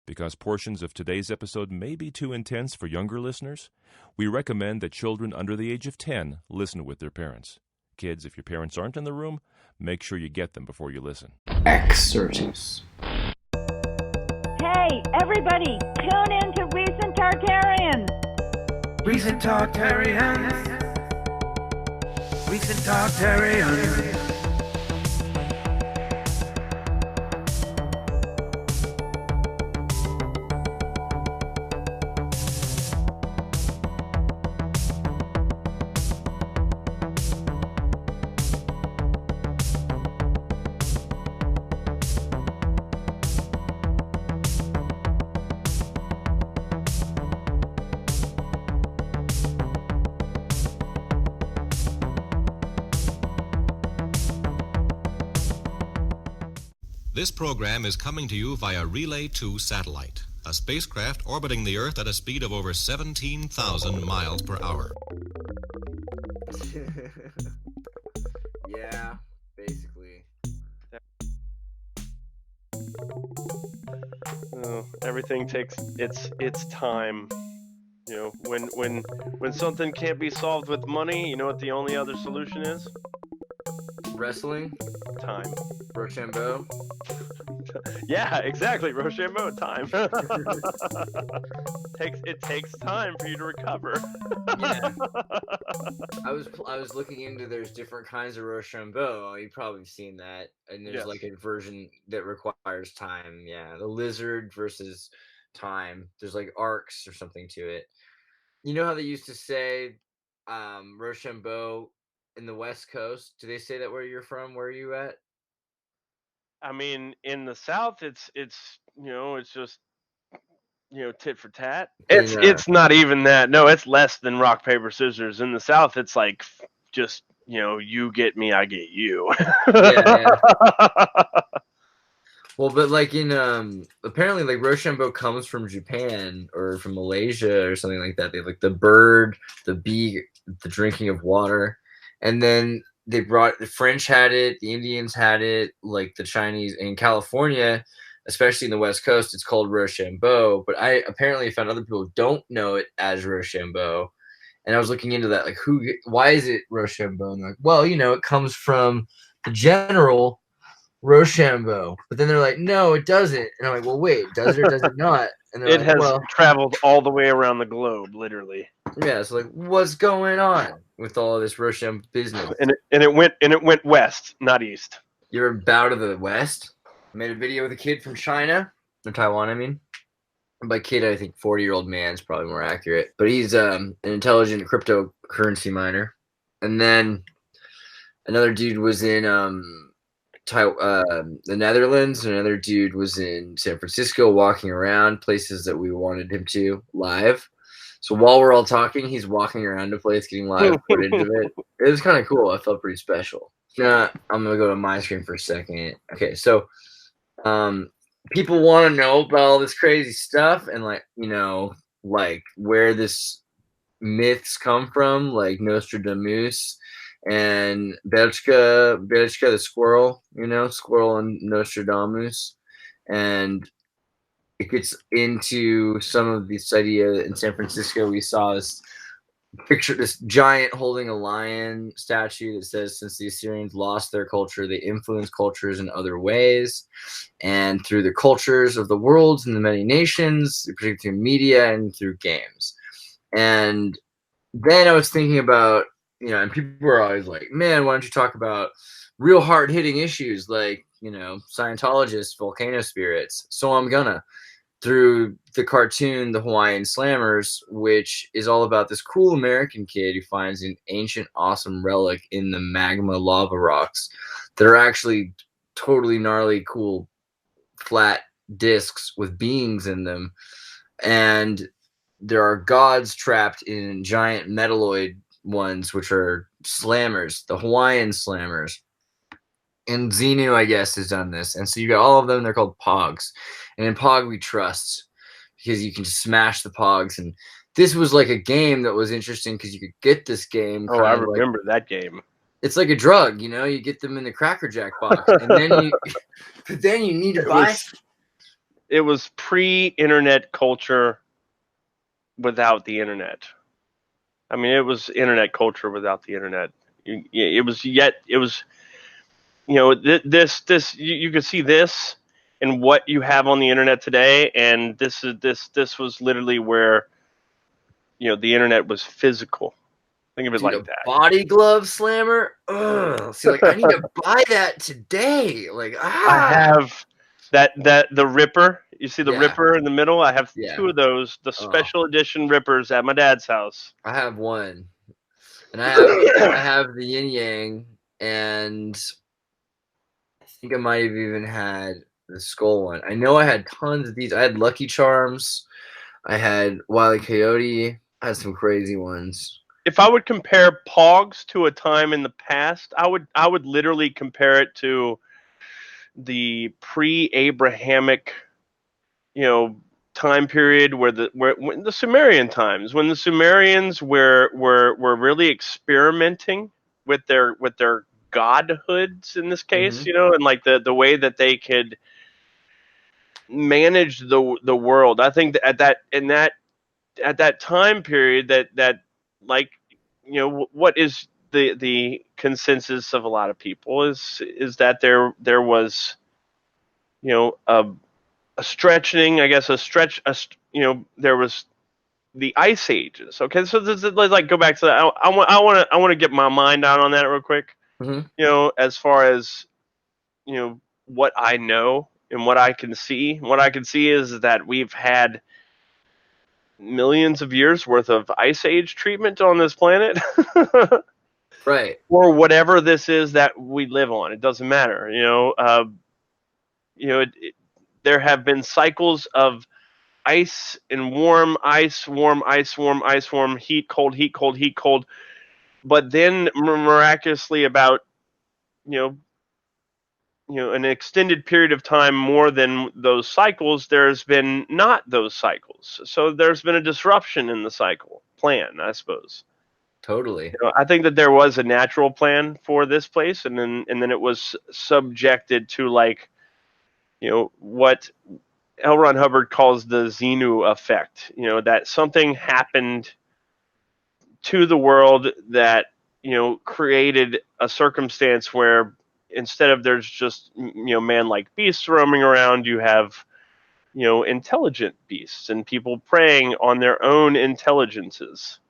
Because portions of today's episode may be too intense for younger listeners, we recommend that children under the age of 10 listen with their parents. Kids, if your parents aren't in the room, make sure you get them before you listen. Xirtus. Hey, everybody, tune in to Recent Tartarians. Recent Tartarians. Recent Tartarians. This program is coming to you via Relay 2 satellite, a spacecraft orbiting the Earth at a speed of over 17,000 miles per hour. Yeah, basically. Everything takes its time. You know, when something can't be solved with money, you know what the only other solution is? Wrestling? Time. Rochambeau? Yeah, exactly. Rochambeau, time. It takes time for you to recover. Yeah. I was looking into there's different kinds of Rochambeau. You've probably seen that. And there's like a version that requires time. Yeah. The lizard versus time. There's like arcs or something to it. You know how they used to say Rochambeau in the West Coast? Do they say that where you're from? Where are you at? I mean, in the South, it's just tit for tat. It's not even that. No, it's less than rock paper scissors. In the South, it's like just you get me, I get you. Yeah. Well, but like in apparently like Rochambeau comes from Japan or from Malaysia or something like that. They have like the bird, the bee, the drinking of water, and then they brought the French had it, the Indians had it, like the Chinese in California, especially in the West Coast, it's called Rochambeau. But I apparently found other people who don't know it as Rochambeau, and I was looking into that, like why is it Rochambeau? And they're like, well, it comes from the general Rochambeau. But then they're like, no, it doesn't. And I'm like, well, wait, does it or does it not? And it has traveled all the way around the globe, literally. Yeah, so like, what's going on with all of this Rochambeau business? And it went west, not east. You're bow to the west. I made a video with a kid from China, or Taiwan, I mean. By kid, I think 40-year-old man is probably more accurate. But he's an intelligent cryptocurrency miner. And then another dude was in the Netherlands. Another dude was in San Francisco walking around places that we wanted him to live. So while we're all talking, he's walking around a place, getting live footage of it. It was kind of cool. I felt pretty special. I'm going to go to my screen for a second. Okay, so people want to know about all this crazy stuff and, like where this myths come from, like Nostradamus and Belchka the squirrel, squirrel and Nostradamus. And it gets into some of this idea in San Francisco. We saw this picture, this giant holding a lion statue that says, since the Assyrians lost their culture, they influenced cultures in other ways. And through the cultures of the world and the many nations, particularly through media and through games. And then I was thinking about, and people were always like, man, why don't you talk about real hard-hitting issues like, Scientologists, volcano spirits. So I'm gonna. Through the cartoon, The Hawaiian Slammers, which is all about this cool American kid who finds an ancient, awesome relic in the magma lava rocks that are actually totally gnarly, cool, flat discs with beings in them. And there are gods trapped in giant metalloid ones, which are slammers, the Hawaiian slammers. And Xenu, I guess, has done this. And so you got all of them. They're called Pogs. And in Pog, we trust because you can just smash the Pogs. And this was like a game that was interesting because you could get this game. Oh, I remember that game. It's like a drug, you get them in the Cracker Jack box. And then you need to buy. it was pre-internet culture without the internet. I mean, it was internet culture without the internet. It was, you know, this you could see this and what you have on the internet today, and this was literally where, you know, the internet was physical. Think of it like that. Body glove slammer. Ugh. See, like I need to buy that today. Like I have that the Ripper. You see the Ripper in the middle? I have two of those, the special edition Rippers at my dad's house. I have one, and I have the Yin Yang, and I think I might have even had the Skull one. I know I had tons of these. I had Lucky Charms. I had Wile E. Coyote. I had some crazy ones. If I would compare Pogs to a time in the past, I would literally compare it to the pre-Abrahamic, you know, time period when the Sumerian times, when the Sumerians were really experimenting with their godhoods in this case, you know, and like the way that they could manage the world. I think that at that time period that like, you know, what is the consensus of a lot of people is that there was, you know, a stretching, I guess, you know, there was the ice ages. Okay, so let's like go back to that. I want to get my mind out on that real quick. You know, as far as, you know, what I know and what I can see. What I can see is that we've had millions of years worth of ice age treatment on this planet. Right. Or whatever this is that we live on. It doesn't matter. You know, there have been cycles of ice and warm, ice, warm, ice, warm, ice, warm, heat, cold, heat, cold, heat, cold. But then miraculously about, you know, an extended period of time more than those cycles, there's been not those cycles. So there's been a disruption in the cycle plan, I suppose. Totally. You know, I think that there was a natural plan for this place, and then it was subjected to, like, you know, what L. Ron Hubbard calls the Xenu effect. You know, that something happened to the world that, you know, created a circumstance where instead of there's just, you know, man-like beasts roaming around, you have, you know, intelligent beasts and people preying on their own intelligences.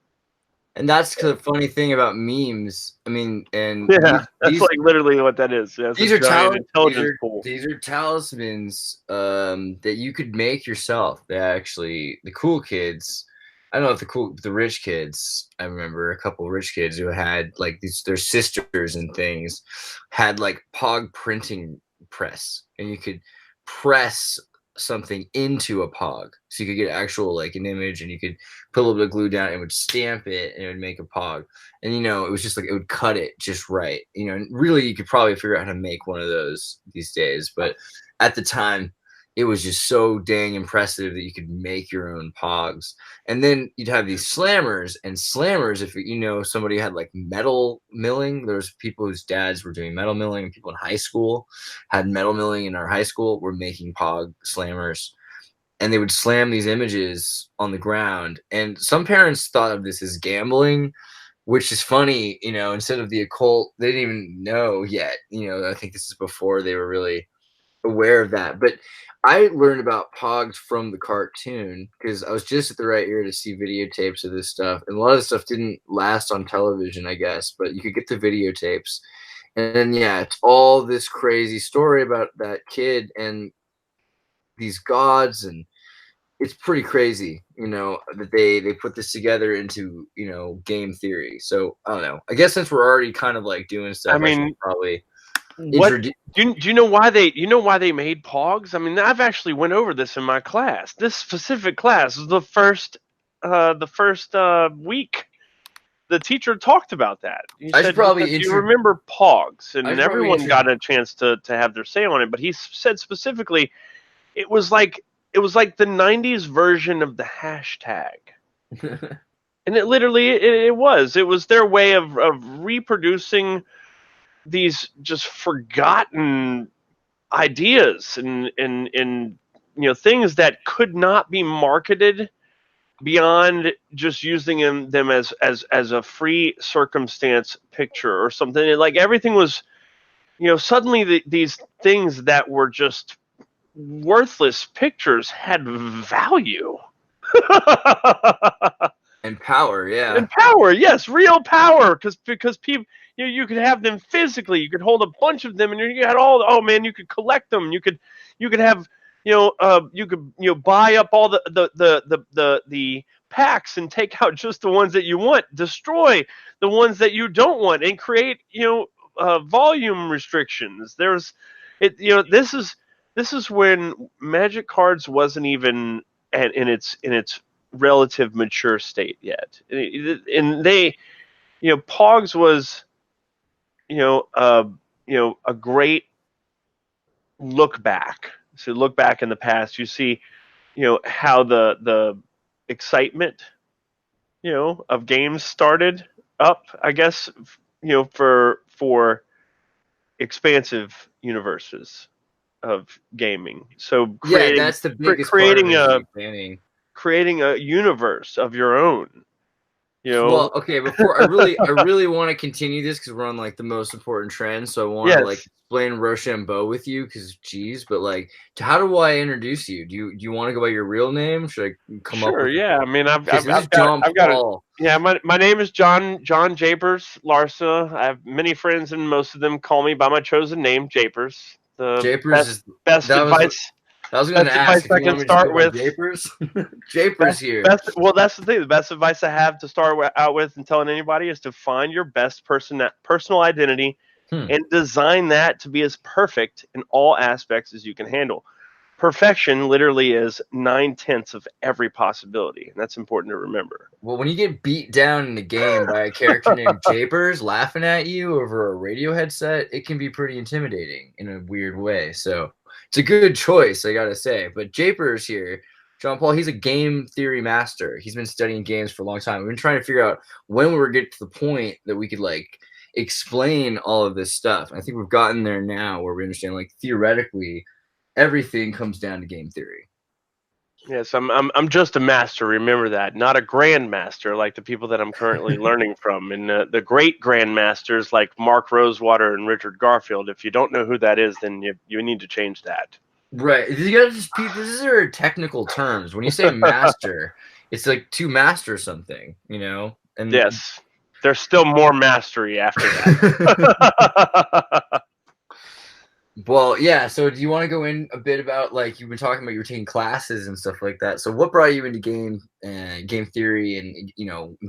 And that's the funny thing about memes. I mean, and that's like literally what that is. Yeah, these are talismans that you could make yourself. They actually, the cool kids, I don't know if the rich kids, I remember a couple of rich kids who had like their sisters and things had like Pog printing press, and you could press something into a Pog, so you could get actual like an image, and you could put a little bit of glue down and it would stamp it and it would make a Pog. And you know, it was just like it would cut it just right. You know, and really you could probably figure out how to make one of those these days, but at the time it was just so dang impressive that you could make your own Pogs. And then you'd have these slammers, and slammers, if you know somebody had like metal milling, there was people whose dads were doing metal milling, and people in high school had metal milling in our high school were making Pog slammers. And they would slam these images on the ground. And some parents thought of this as gambling, which is funny, you know, instead of the occult, they didn't even know yet. You know, I think this is before they were really aware of that. But I learned about Pogs from the cartoon because I was just at the right era to see videotapes of this stuff. And a lot of the stuff didn't last on television, I guess, but you could get the videotapes. And then, yeah, it's all this crazy story about that kid and these gods, and it's pretty crazy, you know, that they put this together into, you know, game theory. So I don't know. I guess since we're already kind of like doing stuff, I mean, probably. What do you know why they made Pogs? I mean, I've actually went over this in my class. This specific class was the first week. The teacher talked about that. He said, you remember Pogs, and everyone got a chance to have their say on it. But he said specifically, it was like the '90s version of the hashtag, and it literally it was their way of reproducing these just forgotten ideas and things that could not be marketed beyond just using them as a free circumstance picture or something. Like everything was, suddenly these things that were just worthless pictures had value. And power, yeah. And power, yes, real power, because people, you could have them physically. You could hold a bunch of them, and you had you could collect them. You could have, you could buy up all the packs and take out just the ones that you want, destroy the ones that you don't want, and create volume restrictions. This is when Magic cards wasn't even in its relative mature state yet, and Pogs was a great look back. So look back in the past, you see how the excitement of games started up, I guess, for expansive universes of gaming. So that's the biggest creating planning. Creating a universe of your own. Well, okay, before I really want to continue this because we're on like the most important trend, so I want to like explain Rochambeau with you because geez, but like, how do I introduce you? Do you want to go by your real name? Should I come up with I mean, I've got my name is John Japers Larson. I have many friends, and most of them call me by my chosen name, Japers. Japers best advice. I was going to ask. I can start with Japers. Japers here. That's the thing. The best advice I have to start out with and telling anybody is to find your best personal identity and design that to be as perfect in all aspects as you can handle. Perfection literally is 9/10 of every possibility, and that's important to remember. Well, when you get beat down in the game by a character named Japers laughing at you over a radio headset, it can be pretty intimidating in a weird way. So it's a good choice, I gotta say. But Japers here, John Paul, he's a game theory master. He's been studying games for a long time. We've been trying to figure out when we were getting to the point that we could like explain all of this stuff. I think we've gotten there now where we understand like theoretically everything comes down to game theory. Yes, I'm just a master. Remember that, not a grandmaster like the people that I'm currently learning from. And the great grandmasters like Mark Rosewater and Richard Garfield. If you don't know who that is, then you need to change that. Right. You gotta just these are technical terms. When you say master, it's like to master something, And yes, there's still more mastery after that. Well, yeah. So, do you want to go in a bit about like you've been talking about you were taking classes and stuff like that? So, what brought you into game theory and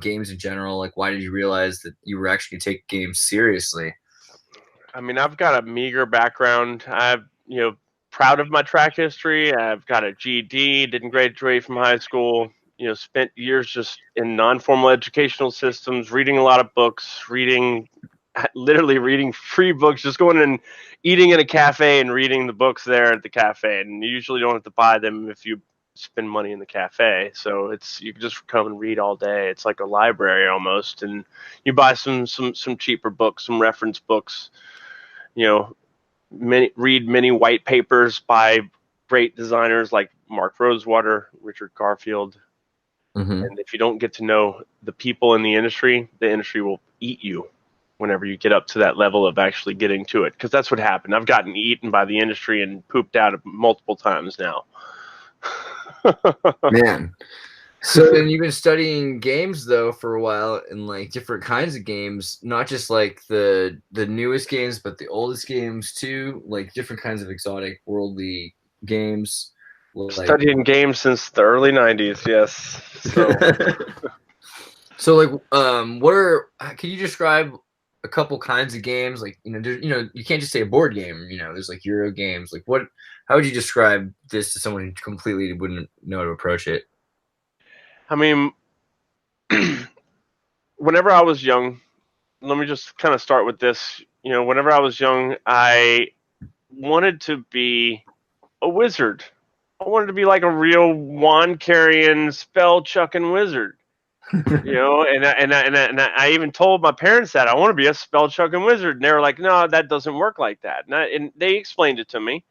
games in general? Like, why did you realize that you were actually going to take games seriously? I mean, I've got a meager background. I'm proud of my track history. I've got a GED. Didn't graduate from high school. Spent years just in non-formal educational systems, reading a lot of books, literally reading free books, just going and eating in a cafe and reading the books there at the cafe. And you usually don't have to buy them if you spend money in the cafe. So you can just come and read all day. It's like a library almost. And you buy some cheaper books, some reference books, read many white papers by great designers like Mark Rosewater, Richard Garfield. Mm-hmm. And if you don't get to know the people in the industry will eat you whenever you get up to that level of actually getting to it. Because that's what happened. I've gotten eaten by the industry and pooped out multiple times now. Man. So then you've been studying games, though, for a while, and like different kinds of games, not just like the newest games, but the oldest games, too. Like different kinds of exotic, worldly games. Studying games since the early 90s, yes. So, like, can you describe a couple kinds of games? Like, you can't just say a board game. There's like Euro games. Like, how would you describe this to someone who completely wouldn't know how to approach it? I mean, whenever I was young, let me just kind of start with this. Whenever I was young, I wanted to be a wizard. I wanted to be like a real wand-carrying, spell-chucking wizard. And I even told my parents that I want to be a spell-chucking wizard, and they were like, "No, that doesn't work like that." And they explained it to me.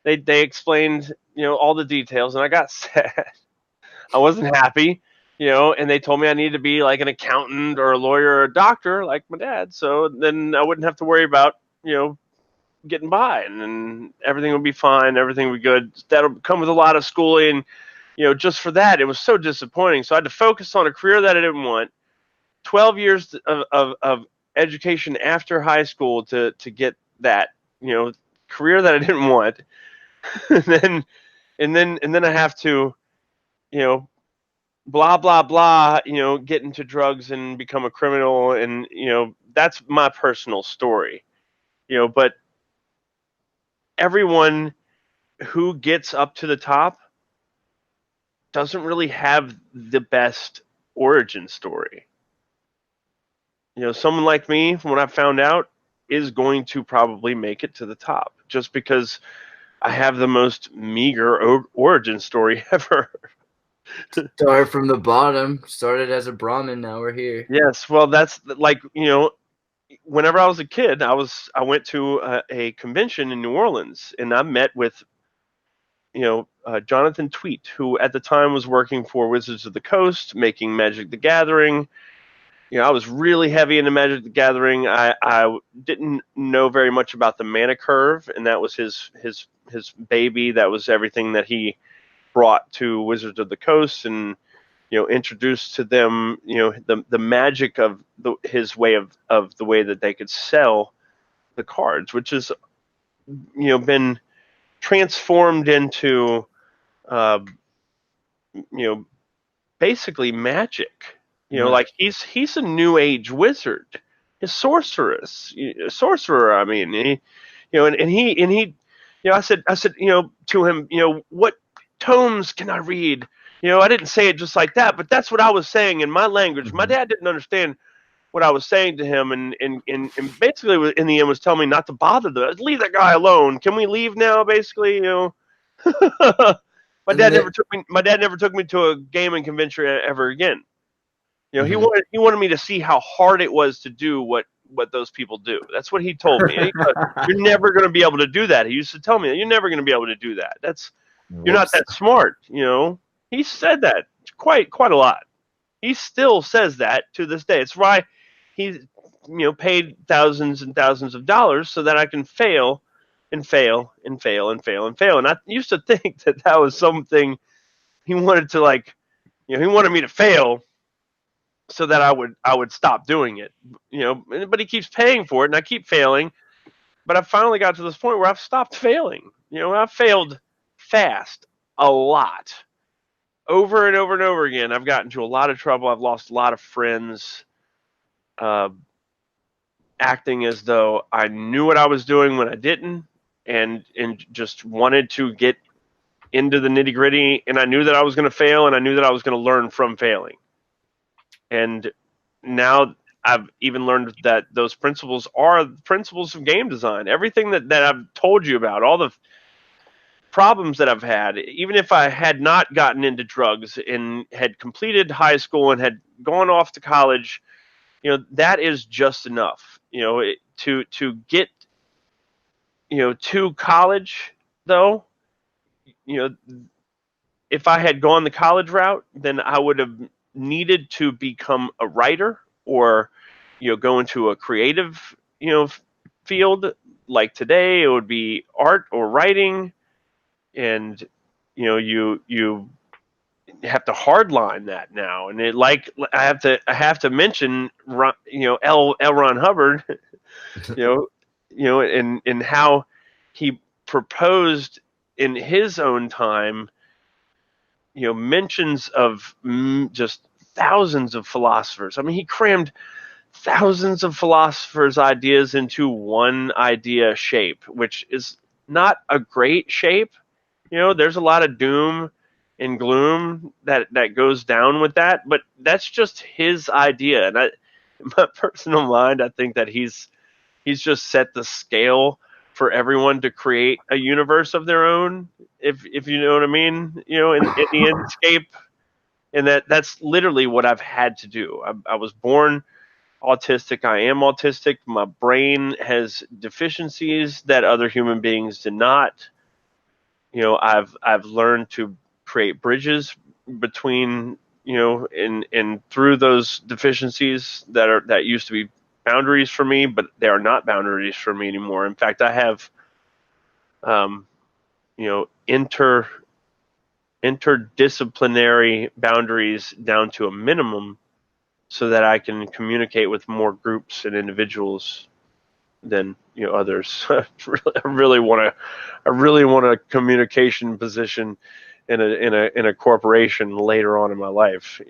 They explained, all the details, and I got sad. I wasn't happy, and they told me I needed to be like an accountant or a lawyer or a doctor like my dad, so then I wouldn't have to worry about, getting by, and then everything would be fine, everything would be good. That'll come with a lot of schooling, just for that. It was so disappointing. So I had to focus on a career that I didn't want. 12 years of education after high school to get that, career that I didn't want. and then I have to, blah, blah, blah, get into drugs and become a criminal. And, that's my personal story, but everyone who gets up to the top doesn't really have the best origin story. Someone like me, from what I've found out, is going to probably make it to the top just because I have the most meager origin story ever. Started from the bottom, started as a Brahmin, now we're here. Yes, well, that's like, whenever I was a kid, I went to a convention in New Orleans, and I met with, Jonathan Tweet, who at the time was working for Wizards of the Coast, making Magic the Gathering. I was really heavy into Magic the Gathering. I didn't know very much about the mana curve, and that was his baby. That was everything that he brought to Wizards of the Coast, and introduced to them, the magic of his way of the way that they could sell the cards, which has, been transformed into, basically magic. Like he's a new age wizard, a sorcerer. I mean, and he, I said, to him, what tomes can I read? I didn't say it just like that, but that's what I was saying in my language. Mm-hmm. My dad didn't understand what I was saying to him, and basically in the end was telling me not to bother them. Leave that guy alone. Can we leave now? Basically, My dad never took me to a gaming convention ever again. Mm-hmm. He wanted me to see how hard it was to do what those people do. That's what he told me. He goes, you're never going to be able to do that. He used to tell me that you're never going to be able to do that. You're not that smart. He said that quite a lot. He still says that to this day. It's why he's paid thousands and thousands of dollars so that I can fail and fail and fail and fail and fail. And I used to think that was something he wanted to he wanted me to fail so that I would stop doing it. But he keeps paying for it, and I keep failing. But I finally got to this point where I've stopped failing. I've failed fast a lot. Over and over and over again, I've gotten into a lot of trouble. I've lost a lot of friends, acting as though I knew what I was doing when I didn't, and just wanted to get into the nitty gritty. And I knew that I was going to fail, and I knew that I was going to learn from failing. And now I've even learned that those principles are principles of game design. Everything that I've told you about, all the problems that I've had, even if I had not gotten into drugs and had completed high school and had gone off to college, that is just enough. To get, to college, though, if I had gone the college route, then I would have needed to become a writer or, go into a creative, field. Like today, it would be art or writing. And you have to hardline that now, and I have to mention L. Ron Hubbard, and how he proposed in his own time, mentions of just thousands of philosophers. I mean, he crammed thousands of philosophers' ideas into one idea shape, which is not a great shape. There's a lot of doom and gloom that goes down with that, but that's just his idea. And in my personal mind, I think that he's just set the scale for everyone to create a universe of their own, if you know what I mean, in the Endscape. And that's literally what I've had to do. I was born autistic. I am autistic. My brain has deficiencies that other human beings did not. I've learned to create bridges between, and through those deficiencies that used to be boundaries for me, but they are not boundaries for me anymore. In fact, I have, interdisciplinary boundaries down to a minimum, so that I can communicate with more groups and individuals than others. I really want a communication position in a corporation later on in my life.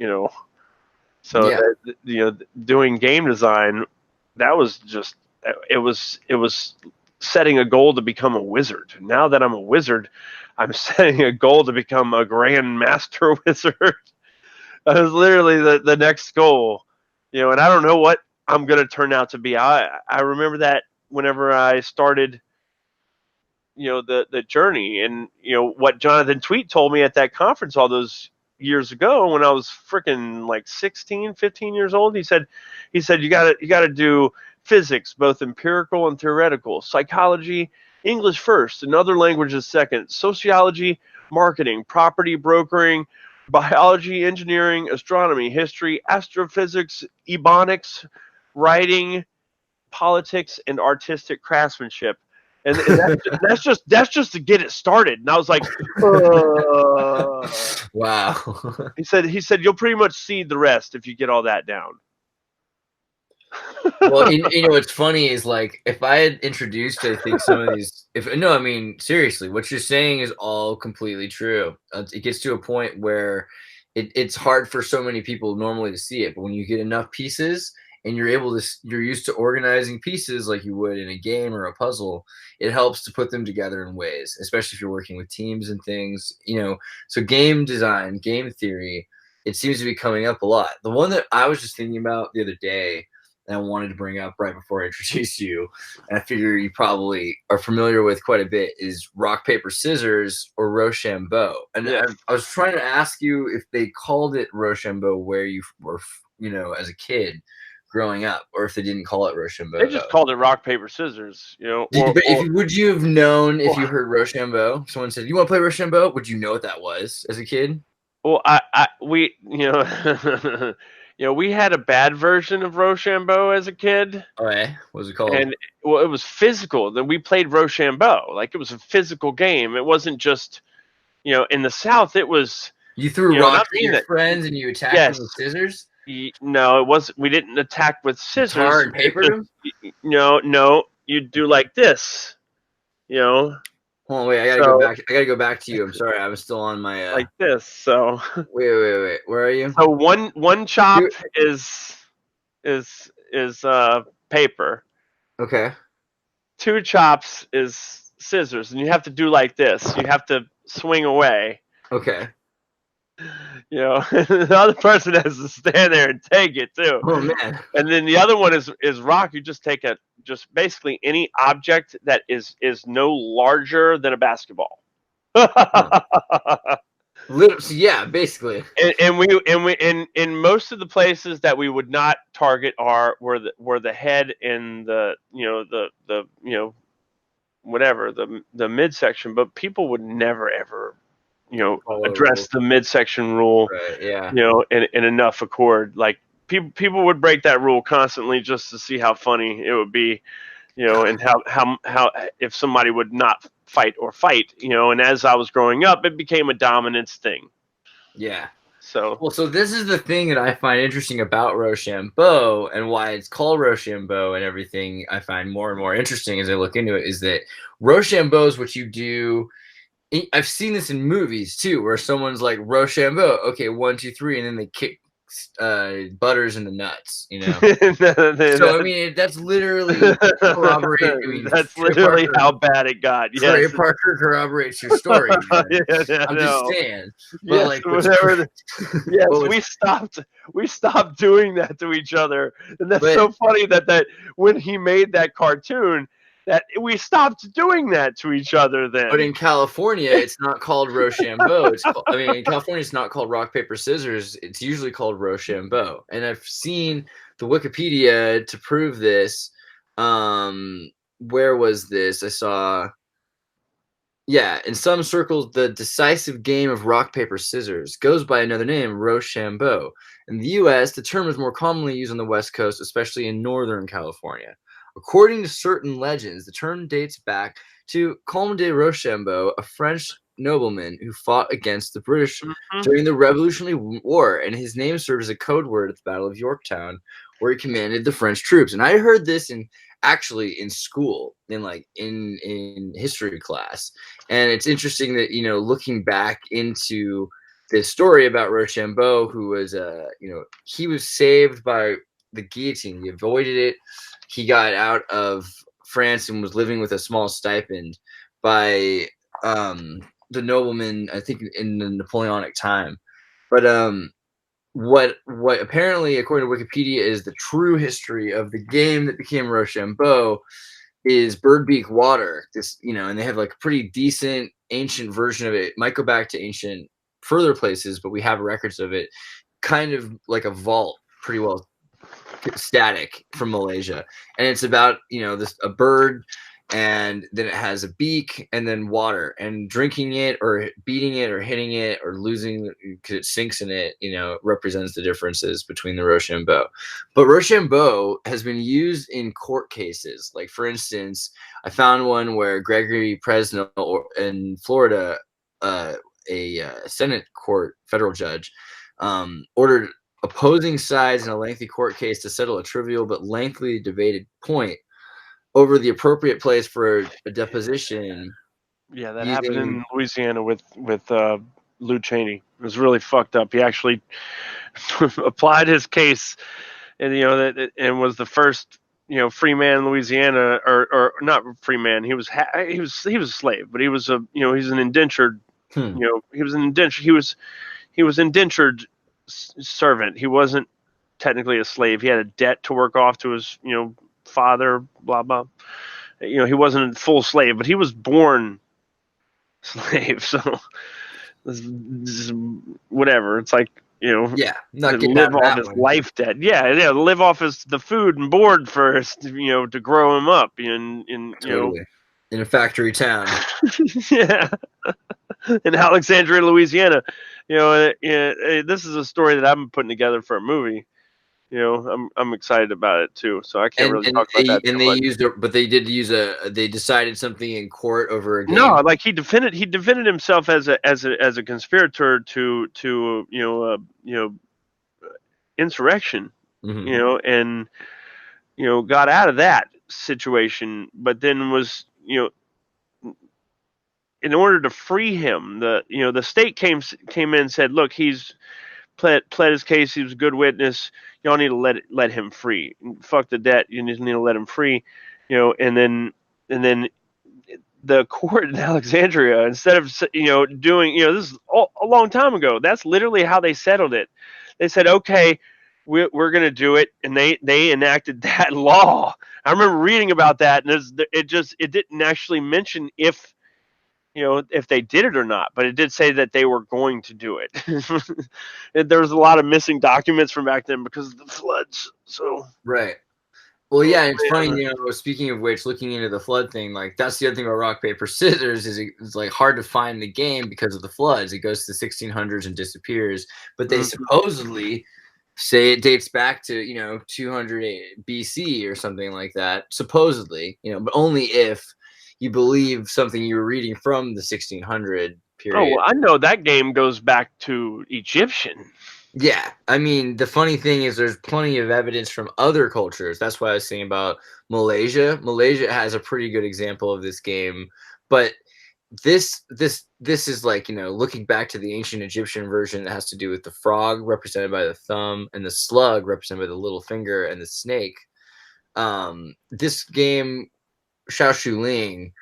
So doing game design, that was just it was setting a goal to become a wizard. Now that I'm a wizard, I'm setting a goal to become a grand master wizard. That was literally the next goal, and I don't know what I'm going to turn out to be. I remember that whenever I started, the journey, and what Jonathan Tweet told me at that conference all those years ago when I was freaking like 16, 15 years old. He said you got to do physics, both empirical and theoretical, psychology, English first, and other languages second, sociology, marketing, property brokering, biology, engineering, astronomy, history, astrophysics, ebonics, writing, politics, and artistic craftsmanship. And that's just to get it started. And I was like, wow. He said you'll pretty much see the rest if you get all that down. Well, what's funny is, like, if I had introduced, I think, some of these, seriously, what you're saying is all completely true. It gets to a point where it's hard for so many people normally to see it, but when you get enough pieces and you're used to organizing pieces like you would in a game or a puzzle, it helps to put them together in ways, especially if you're working with teams and things, so game design, game theory, it seems to be coming up a lot. The one that I was just thinking about the other day, and I wanted to bring up right before I introduce you, and I figure you probably are familiar with quite a bit, is rock, paper, scissors, or Rochambeau. And yes. I was trying to ask you if they called it Rochambeau where you were, as a kid growing up, or if they didn't call it Rochambeau. They just called it rock, paper, scissors. Would you have known if you heard Rochambeau? Someone said, "You want to play Rochambeau?" Would you know what that was as a kid? Well, we we had a bad version of Rochambeau as a kid. Okay, what was it called? And it was physical. Then we played Rochambeau, like it was a physical game. It wasn't just, in the South. It was you threw rocks at your friends and you attacked them with scissors. No, it wasn't. We didn't attack with scissors. Tar and paper. No, you do like this. Hold on, wait. I gotta go back to you. I'm sorry, I was still on my like this. So wait. Where are you? So one chop is paper. Okay. 2 chops is scissors, and you have to do like this. You have to swing away. Okay. The other person has to stand there and take it too. Oh man! And then the other one is rock. You just take just basically any object that is no larger than a basketball. Yeah, basically. And we in most of the places that we would not target were the head and the whatever the midsection, but people would never ever address the midsection rule, right, yeah. In enough accord. Like people would break that rule constantly just to see how funny it would be, and how if somebody would not fight. And as I was growing up, it became a dominance thing. Yeah. So this is the thing that I find interesting about Rochambeau, and why it's called Rochambeau and everything. I find more and more interesting as I look into it, is that Rochambeau is what you do. I've seen this in movies too, where someone's like, Rochambeau, okay, 1, 2, 3, and then they kick butters in the nuts, So I mean, that's literally corroborating. I mean, that's literally how bad it got. Yes. Trey Parker corroborates your story. I'm just saying. But we stopped doing that to each other, and that's so funny that when he made that cartoon, that we stopped doing that to each other then. But in California, it's not called Rochambeau. In California, it's not called rock, paper, scissors. It's usually called Rochambeau. And I've seen the Wikipedia to prove this. Where was this? I saw, Yeah, in some circles, the decisive game of rock, paper, scissors goes by another name, Rochambeau. In the U.S., the term is more commonly used on the West Coast, especially in Northern California. According to certain legends, the term dates back to Comte de Rochambeau, a French nobleman who fought against the British during the Revolutionary War, and his name served as a code word at the Battle of Yorktown, where he commanded the French troops. And I heard this actually in school, in history class. And it's interesting that, looking back into this story about Rochambeau, who was, he was saved by the guillotine. He avoided it. He got out of France and was living with a small stipend by the nobleman, I think, in the Napoleonic time. But what apparently, according to Wikipedia, is the true history of the game that became Rochambeau is Birdbeak Water. This, and they have like a pretty decent ancient version of it. Might go back to ancient further places, but we have records of it, kind of like a vault, pretty well static, from Malaysia. And it's about, a bird, and then it has a beak, and then water, and drinking it or beating it or hitting it or losing because it sinks in it, represents the differences between the Rochambeau. But Rochambeau has been used in court cases. Like, for instance, I found one where Gregory Presnell in Florida, a Senate court federal judge, ordered opposing sides in a lengthy court case to settle a trivial but lengthily debated point over the appropriate place for a deposition. Yeah, that happened in Louisiana with Lou Chaney. It was really fucked up. He actually applied his case, and and was the first free man in Louisiana, or not free man. He was a slave, but he was he's an indentured. He was an indentured. He was indentured servant. He wasn't technically a slave. He had a debt to work off to his father, blah blah. He wasn't a full slave, but he was born slave. So this is whatever. It's like not live off his life debt. Yeah, live off the food and board first. To grow him up in totally. In a factory town. Yeah, in Alexandria, Louisiana. This is a story that I'm putting together for a movie. I'm excited about it too. So I can't really talk about that. And they decided something in court over a game. No, like he defended himself as a conspirator to insurrection. And got out of that situation, but then was in order to free him, the state came in and said, look, he's pled his case. He was a good witness. Y'all need to let him free. Fuck the debt. You just need to let him free. And then the court in Alexandria, instead of doing this is a long time ago. That's literally how they settled it. They said, okay, we're going to do it, and they enacted that law. I remember reading about that, and it didn't actually mention if they did it or not, but it did say that they were going to do it. There was a lot of missing documents from back then because of the floods. So right. Well, yeah, it's funny, speaking of which, looking into the flood thing, like, that's the other thing about rock, paper, scissors is it's like hard to find the game because of the floods. It goes to the 1600s and disappears, but they supposedly say it dates back to 200 BC or something like that, supposedly, but only if you believe something you were reading from the 1600 period. Oh, well, I know that game goes back to Egyptian. Yeah, I mean, the funny thing is there's plenty of evidence from other cultures. That's why I was saying about Malaysia. Malaysia has a pretty good example of this game, but this is like, looking back to the ancient Egyptian version that has to do with the frog represented by the thumb and the slug represented by the little finger and the snake. This game, Xiaoshu Ling,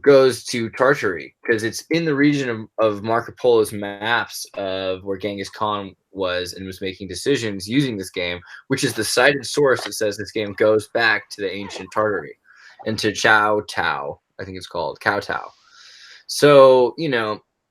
goes to Tartary because it's in the region of Marco Polo's maps of where Genghis Khan was and was making decisions using this game, which is the cited source that says this game goes back to the ancient Tartary and to Chow Tao, I think it's called Cow Tao. So,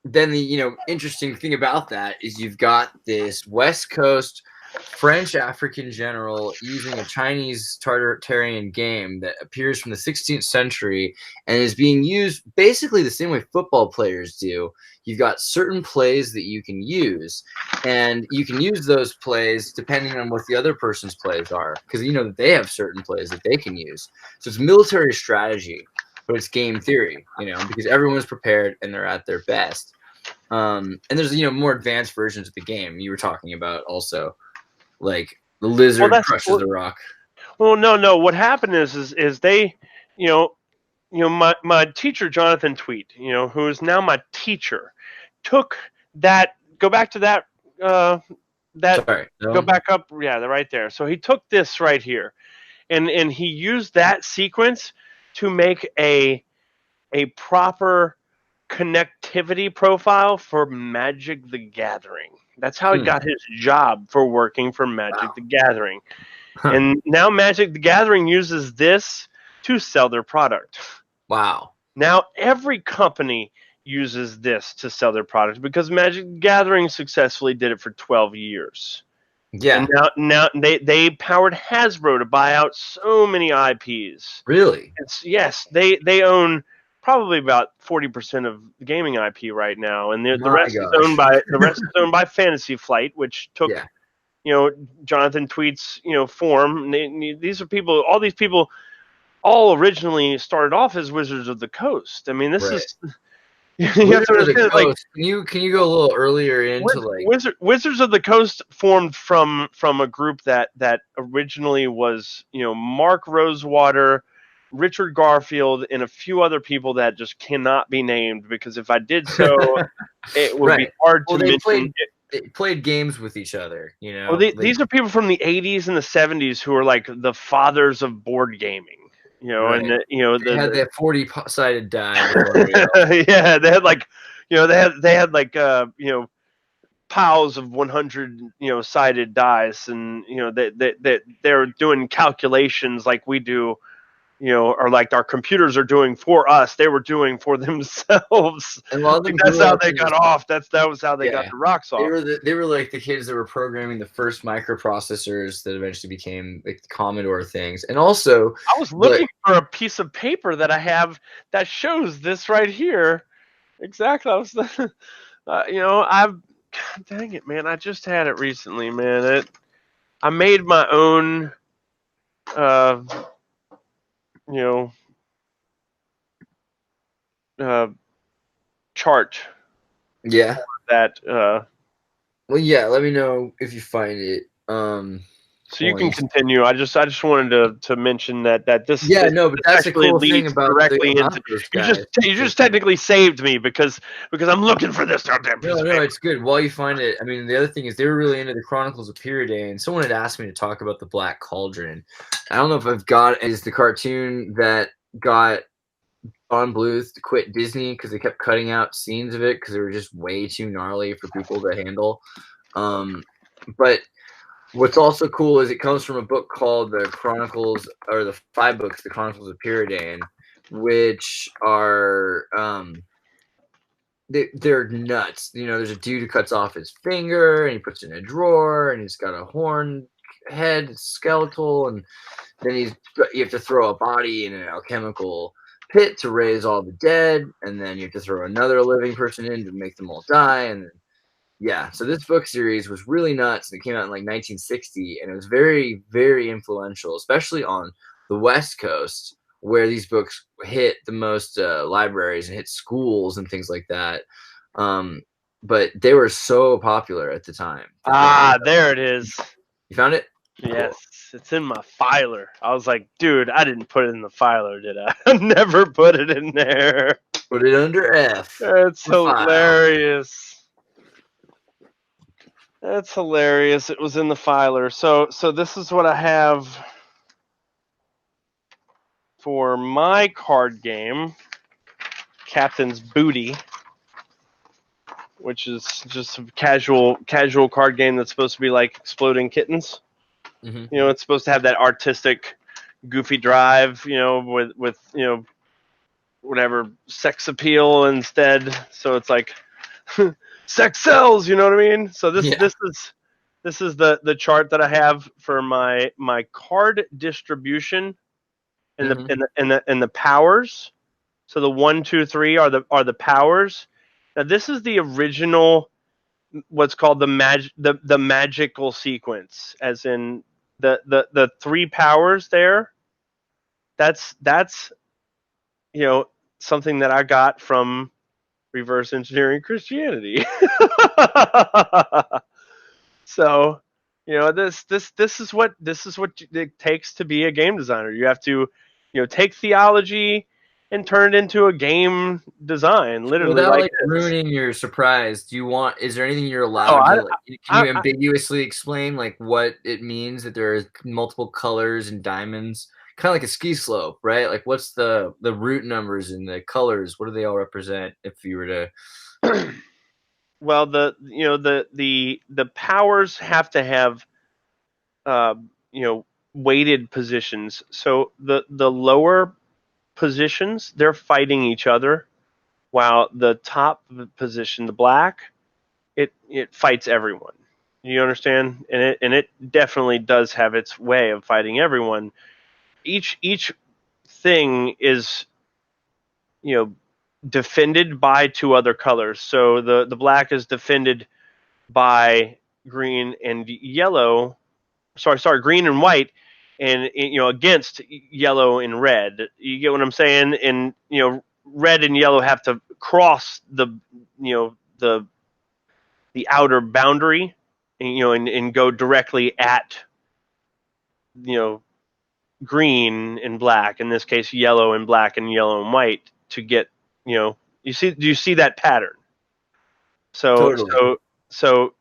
then the interesting thing about that is you've got this West Coast French African general using a Chinese Tartarian game that appears from the 16th century and is being used basically the same way football players do. You've got certain plays that you can use, and you can use those plays depending on what the other person's plays are, because you know that they have certain plays that they can use. So it's military strategy, but it's game theory, because everyone's prepared and they're at their best. And there's more advanced versions of the game you were talking about also. Like the lizard crushes the rock. Well, no. What happened is they, my teacher Jonathan Tweet, who is now my teacher, took that. Go back to that. Go back up. Yeah, right there. So he took this right here, and he used that sequence to make a proper connectivity profile for Magic the Gathering. That's how he got his job for working for Magic the Gathering. And now Magic the Gathering uses this to sell their product. Wow. Now every company uses this to sell their product because Magic the Gathering successfully did it for 12 years. Yeah. And now they powered Hasbro to buy out so many IPs. Really? Yes, they own probably about 40% of the gaming IP right now, and the rest is owned by Fantasy Flight, which took Jonathan Tweet's form. These are people. All these people, all originally started off as Wizards of the Coast. I mean, this is. Wizards of the Coast. Can you go a little earlier into Wizards of the Coast formed from a group that originally was Mark Rosewater, Richard Garfield, and a few other people that just cannot be named, because if I did so, it would be hard to mention. They played games with each other, Well, these are people from the 80s and the 70s who are like the fathers of board gaming, right. And they had that 40-sided die. Yeah, they had like, they had like piles of 100 sided dice, and they're doing calculations like we do. Or like our computers are doing for us, they were doing for themselves. And that's how they got off. That was how they got the rocks off. They were like the kids that were programming the first microprocessors that eventually became like the Commodore things. And also, I was looking for a piece of paper that I have that shows this right here. Exactly. I was, God dang it, man! I just had it recently, man. I made my own. Chart. Yeah. That. Well, yeah. Let me know if you find it. So you can continue. I just wanted to mention that this. Yeah, no, but that's the cool thing about directly into you just technically saved me because I'm looking for this goddamn piece. No, it's good. While you find it, I mean, the other thing is they were really into the Chronicles of Period, and someone had asked me to talk about the Black Cauldron. I don't know if I've got is the cartoon that got Don Bluth to quit Disney because they kept cutting out scenes of it because they were just way too gnarly for people to handle. But what's also cool is it comes from a book called the Chronicles, or the 5 books, the Chronicles of Period, which are they're nuts. There's a dude who cuts off his finger and he puts it in a drawer, and he's got a horn head, skeletal, and then you have to throw a body in an alchemical pit to raise all the dead, and then you have to throw another living person in to make them all die, and then so this book series was really nuts. It came out in like 1960, and it was very, very influential, especially on the West Coast, where these books hit the most libraries and hit schools and things like that. But they were so popular at the time. There it is. You found it? Yes, cool. It's in my filer. I was like, dude, I didn't put it in the filer, did I? I never put it in there. Put it under F. That's hilarious. That's hilarious. It was in the filer. So this is what I have for my card game, Captain's Booty, which is just a casual card game that's supposed to be like Exploding Kittens. Mm-hmm. It's supposed to have that artistic, goofy drive, with whatever sex appeal instead. So it's like sex sells, you know what I mean? So this is the chart that I have for my card distribution and the powers. So the 1, 2, 3 are the powers. Now this is the original, what's called the magical sequence, as in the 3 powers there. That's something that I got from reverse engineering Christianity. So, this is what it takes to be a game designer. You have to, take theology and turn it into a game design, literally. Without ruining your surprise, is there anything you're allowed can you ambiguously explain what it means that there are multiple colors and diamonds? Kind of like a ski slope, right? Like, what's the root numbers and the colors? What do they all represent? If you were to, well, the powers have to have, weighted positions. So the lower positions, they're fighting each other, while the top position, the black, it fights everyone. You understand? And it definitely does have its way of fighting everyone. Each thing is, defended by 2 other colors. So the black is defended by green and yellow. Sorry, green and white, and against yellow and red. You get what I'm saying? And red and yellow have to cross the outer boundary, and go directly at green and black, in this case yellow and black and yellow and white, to get, do you see that pattern? So totally. so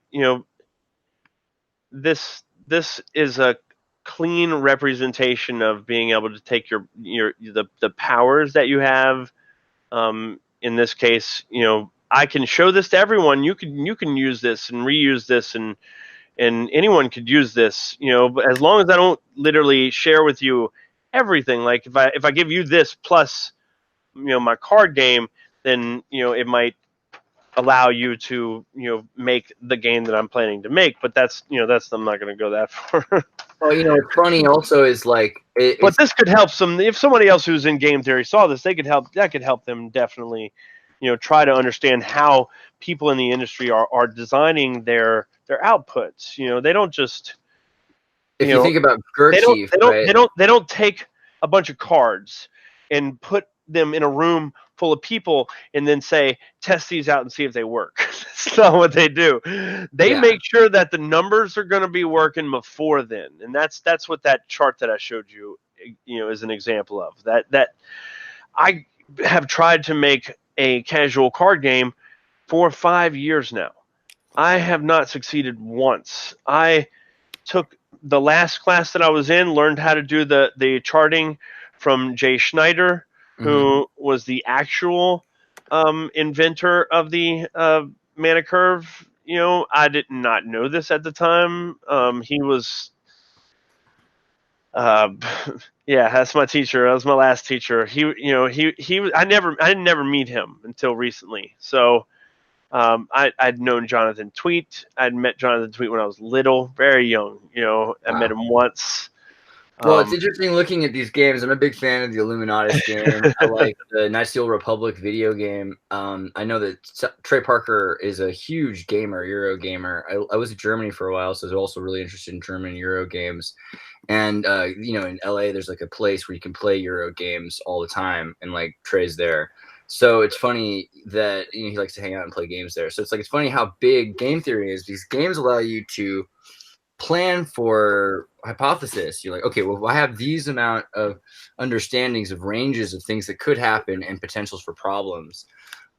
this is a clean representation of being able to take the powers that you have. In this case, I can show this to everyone. You can use this and reuse this, and anyone could use this, as long as I don't literally share with you everything. Like if I give you this plus, my card game, then, it might allow you to, make the game that I'm planning to make. But that's I'm not going to go that far. Well, what's funny also is but this could help if somebody else who's in game theory saw this, that could help them definitely, try to understand how people in the industry are designing their outputs. They don't just, if you think about Xirtus, they don't take a bunch of cards and put them in a room full of people and then say, test these out and see if they work. That's not what they do. They make sure that the numbers are going to be working before then. And that's what that chart that I showed you, is an example of. That I have tried to make a casual card game for 5 years now. I have not succeeded once. I took the last class that I was in, learned how to do the charting from Jay Schneider, who was the actual inventor of the mana curve. I did not know this at the time. He was, that's my teacher. That was my last teacher. I didn't never meet him until recently. So I'd known Jonathan Tweet. I'd met Jonathan Tweet when I was little, very young. I met him once. Well, it's interesting looking at these games. I'm a big fan of the Illuminatus game. I like the Knights of the Old Republic video game. I know that Trey Parker is a huge gamer, Euro gamer. I was in Germany for a while, so I was also really interested in German Euro games. And, in LA, there's a place where you can play Euro games all the time, and Trey's there. So it's funny that he likes to hang out and play games there. So it's funny how big game theory is. These games allow you to plan for hypothesis. You're like, okay, well, I have these amount of understandings of ranges of things that could happen and potentials for problems.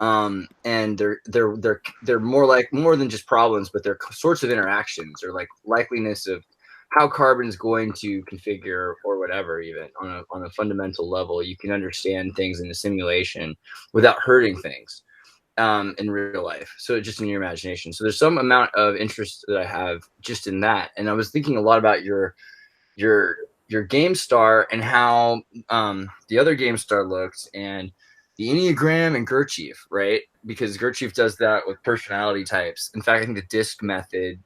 And they're more than just problems, but they're sorts of interactions, or likeliness of how carbon is going to configure, or whatever. Even on a fundamental level, you can understand things in a simulation without hurting things in real life. So just in your imagination. So there's some amount of interest that I have just in that. And I was thinking a lot about your game star and how the other game star looked, and the Enneagram and Xirtus, right? Because Xirtus does that with personality types. In fact, I think the DISC method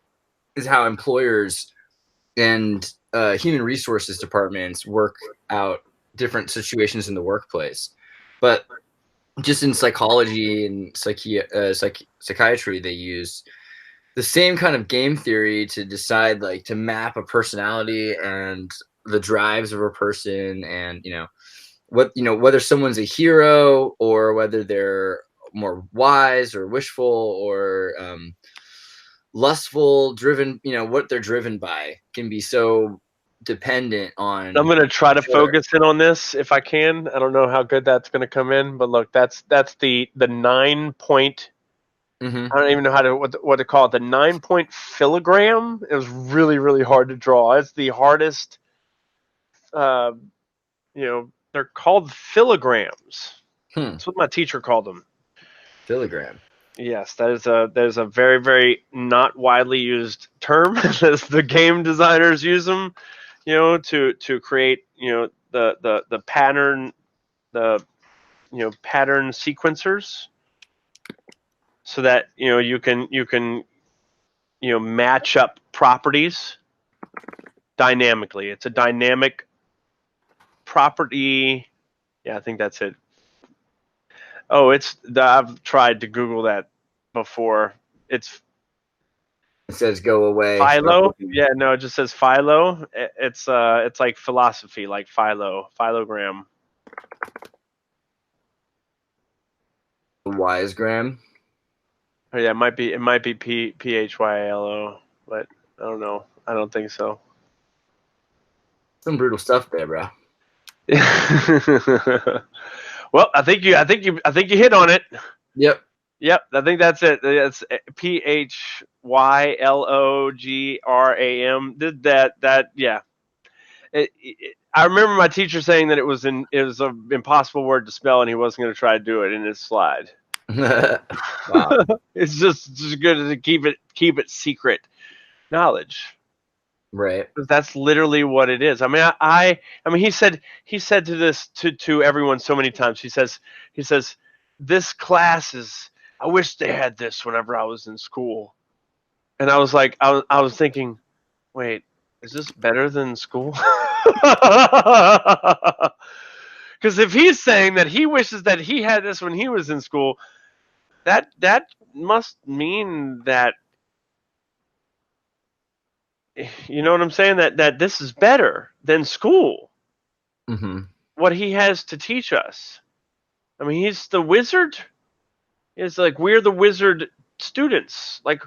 is how employers and human resources departments work out different situations in the workplace. But just in psychology and psychiatry, they use the same kind of game theory to decide, like, to map a personality and the drives of a person, and whether someone's a hero or whether they're more wise or wishful or lustful, driven. What they're driven by can be so dependent on. I'm gonna try to focus in on this if I can. I don't know how good that's gonna come in, but look, that's the 9-point. Mm-hmm. I don't even know what to call it. The 9-point filogram. It was really, really hard to draw. It's the hardest. They're called filograms. That's what my teacher called them. Filogram. Yes, that is a very, very not widely used term. As the game designers use them, to create the pattern, pattern sequencers, so that you can match up properties dynamically. It's a dynamic property. Yeah, I think that's it. Oh, I've tried to Google that before. It says go away. Philo? Yeah, no, it just says philo. It's like philosophy, like philogram. Wisegram. Oh, yeah, it might be PHYLO, but I don't know. I don't think so. Some brutal stuff there, bro. Well, I think you hit on it. Yep. I think that's it. It's PHYLOGRAM. Did that? Yeah. I remember my teacher saying that it was an impossible word to spell, and he wasn't going to try to do it in his slide. Wow. It's just good to keep it secret knowledge. Right. That's literally what it is. I mean, I mean, he said to this to everyone so many times. He says, this class is. I wish they had this whenever I was in school. And I was like, I was thinking, wait, is this better than school? Because if he's saying that he wishes that he had this when he was in school, that must mean that. You know what I'm saying? That this is better than school. Mm-hmm. What he has to teach us. I mean, he's the wizard. It's like we're the wizard students. Like,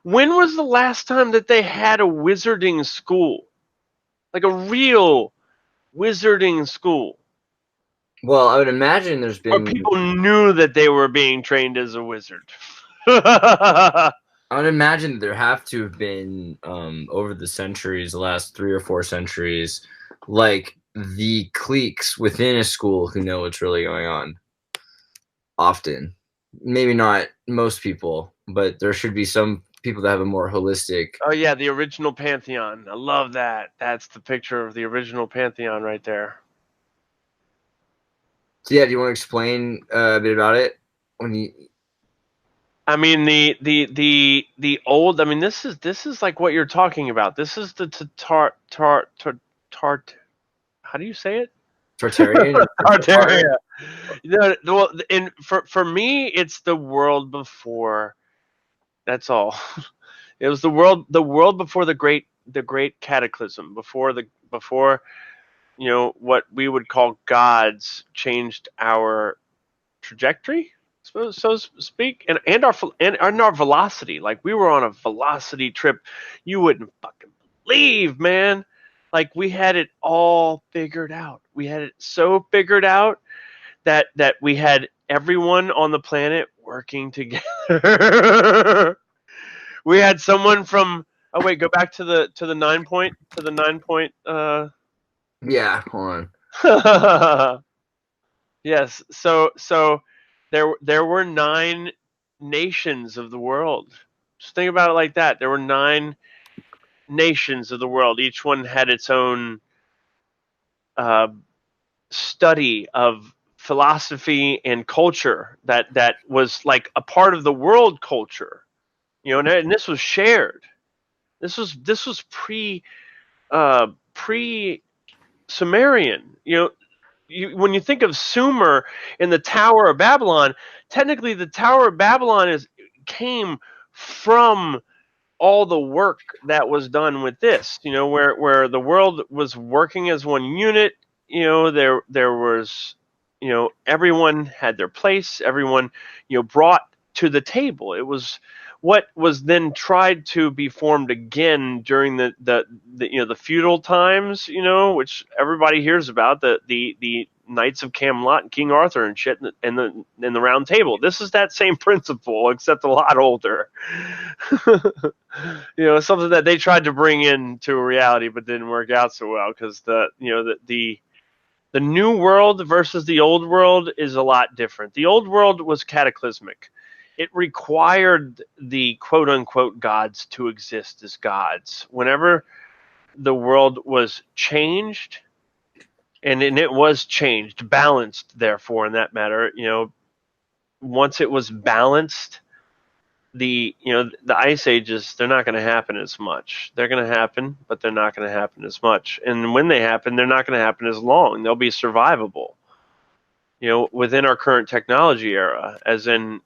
when was the last time that they had a wizarding school? Like a real wizarding school? Well, I would imagine there's been. Or people knew that they were being trained as a wizard. I would imagine there have to have been, over the centuries, the last 3 or 4 centuries, like the cliques within a school who know what's really going on. Often. Maybe not most people, but there should be some people that have a more holistic. Oh, yeah, the original Pantheon. I love that. That's the picture of the original Pantheon right there. So, yeah, do you want to explain a bit about it? I mean, the old. I mean, this is like what you're talking about. This is the tart. How do you say it? Tartarian. Tartaria. Well, and for me, it's the world before. That's all. It was the world before the great cataclysm. Before what we would call gods changed our trajectory, so to speak, and our velocity. Like, we were on a velocity trip you wouldn't fucking believe, man. Like, we had it all figured out. We had it so figured out that we had everyone on the planet working together. We had someone from. Oh wait, go back to the 9-point. Yeah, hold on. Yes. So there were 9 nations of the world. Just think about it like that. There were 9 nations of the world. Each one had its own study of philosophy and culture that was like a part of the world culture, and this was shared. This was pre Sumerian. When you think of Sumer in the Tower of Babylon, technically the Tower of Babylon came from all the work that was done with this, where the world was working as one unit. There was, everyone had their place. Everyone, brought to the table. It was what was then tried to be formed again during the feudal times, which everybody hears about, the Knights of Camelot and King Arthur and shit, and the Round Table. This is that same principle, except a lot older. Something that they tried to bring into reality, but didn't work out so well, because the new world versus the old world is a lot different. The old world was cataclysmic. It required the quote-unquote gods to exist as gods. Whenever the world was changed, and it was changed, balanced, therefore, in that matter, once it was balanced, the ice ages, they're not going to happen as much. They're going to happen, but they're not going to happen as much. And when they happen, they're not going to happen as long. They'll be survivable, within our current technology era, as in,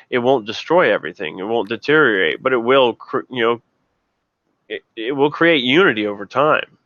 it won't destroy everything. It won't deteriorate, but it will, it will create unity over time.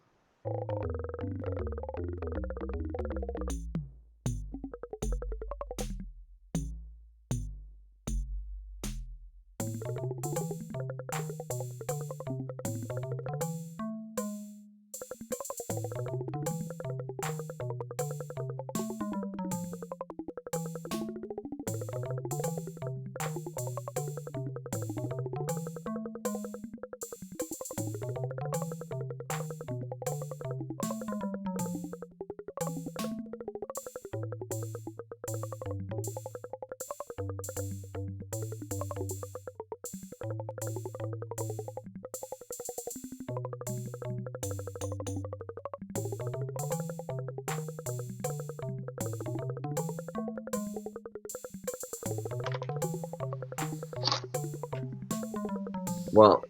Well,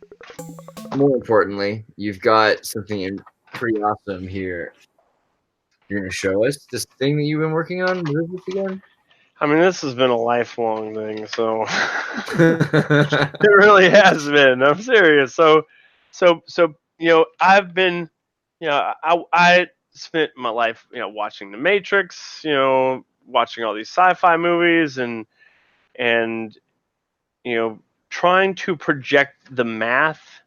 more importantly, you've got something pretty awesome here. You're going to show us this thing that you've been working on? What is this again? I mean, this has been a lifelong thing, so it really has been. I'm serious. So, I've been, I spent my life, watching The Matrix, watching all these sci-fi movies, and trying to project the math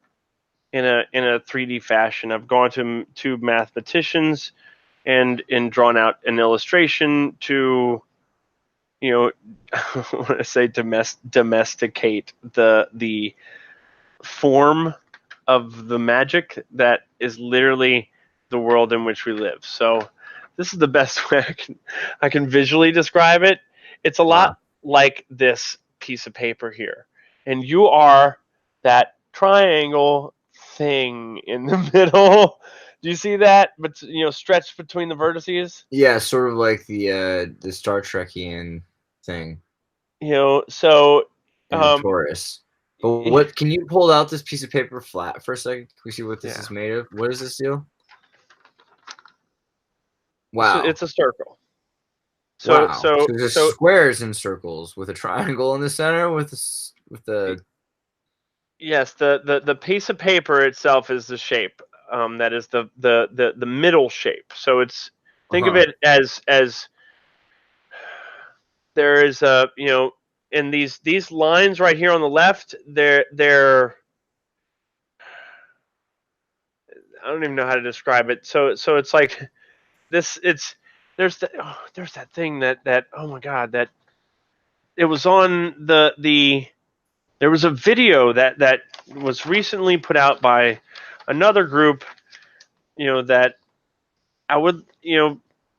in a 3D fashion. I've gone to mathematicians and drawn out an illustration to, I want to say domesticate the form of the magic that is literally the world in which we live. So this is the best way I can visually describe it. It's a lot like this piece of paper here. And you are that triangle thing in the middle. Do you see that? But stretched between the vertices. Yeah, sort of like the Star Trekian thing. So Taurus. But what? Can you pull out this piece of paper flat for a second? Can we see what this is made of? What is this deal? Wow, it's a circle. So there's squares and circles with a triangle in the center with the. Yes, the piece of paper itself is the shape. That is the middle shape. So it's think of it as there is in these lines right here on the left, they're I don't even know how to describe it. So it's like this. There's that thing that oh my god, that it was on there was a video that was recently put out by another group, that I would,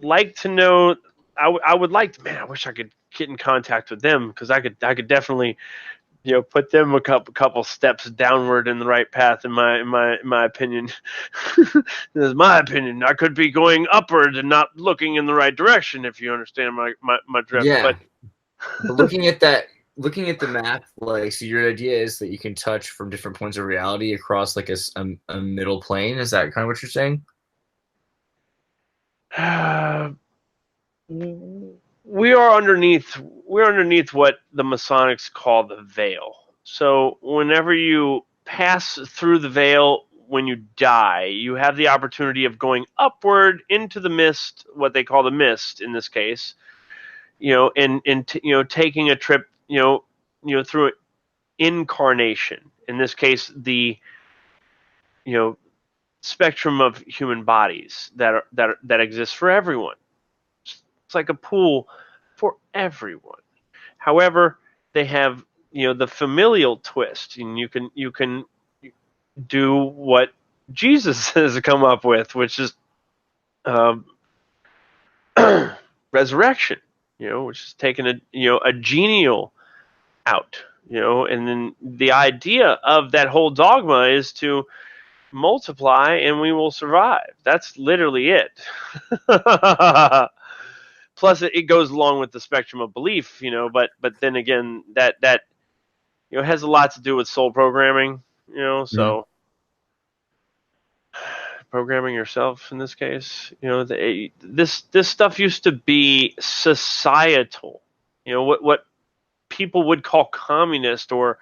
like to know. I would like to, man, I wish I could get in contact with them, because I could definitely, put them a couple steps downward in the right path, in my opinion. This is my opinion. I could be going upward and not looking in the right direction, if you understand my drift. Yeah. But looking at looking at the map, like, so your idea is that you can touch from different points of reality across like a middle plane. Is that kind of what you're saying? We are underneath. We're underneath what the Masonics call the veil. So whenever you pass through the veil, when you die, you have the opportunity of going upward into the mist, what they call the mist in this case. Taking a trip, through incarnation. In this case, the spectrum of human bodies that exists for everyone. It's like a pool for everyone. However, they have the familial twist, and you can do what Jesus has come up with, which is resurrection. Which is taking a genial out. And then the idea of that whole dogma is to multiply and we will survive. That's literally it. Plus, it goes along with the spectrum of belief, but then again, that has a lot to do with soul programming, so programming yourself in this case, this stuff used to be societal, what people would call communist or,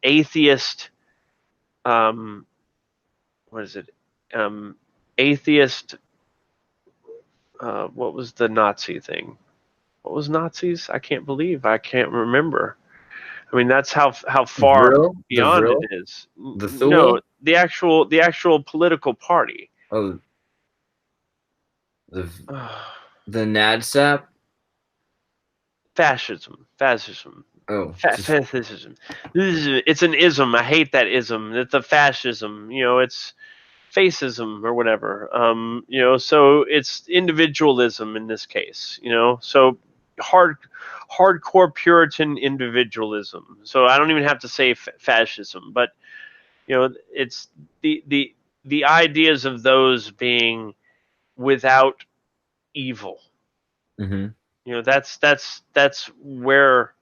atheist. What is it? Atheist. What was the Nazi thing? What was Nazis? I can't remember. I mean, that's how far beyond it is. No, the actual political party. Oh, the NADSAP. Fascism. Oh, fascism. It's an ism. I hate that ism. It's a fascism. It's fascism or whatever. So it's individualism in this case. So hardcore Puritan individualism. So I don't even have to say fascism, but it's the ideas of those being without evil. Mm-hmm. That's where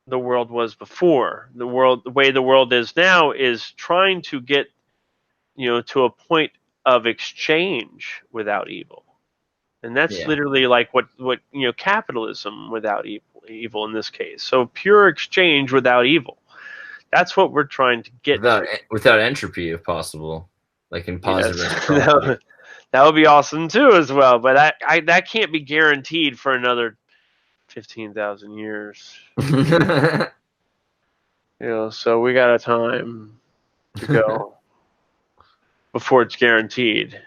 the world was before. The way the world is now is trying to get to a point of exchange without evil. And that's literally like what capitalism without evil in this case. So pure exchange without evil. That's what we're trying to get without entropy, if possible, like in positive entropy. That would be awesome too, as well. But that can't be guaranteed for another 15,000 years. So we got a time to go before it's guaranteed.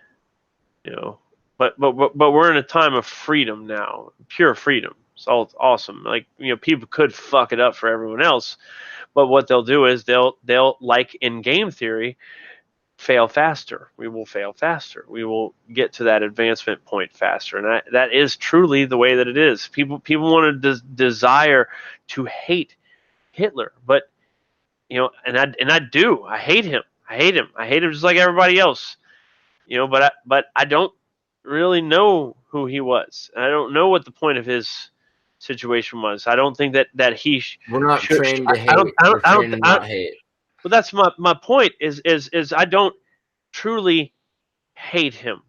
But we're in a time of freedom now, pure freedom. So it's awesome. Like people could fuck it up for everyone else, but what they'll do is they'll like in game theory, fail faster. We will fail faster. We will get to that advancement point faster, and that is truly the way that it is. People want to desire to hate Hitler, but and I do. I hate him. I hate him just like everybody else. But I don't really know who he was. I don't know what the point of his situation was. I don't think that he. We're not trained to hate. We're trained to not hate. Well, that's my point. Is I don't truly hate him.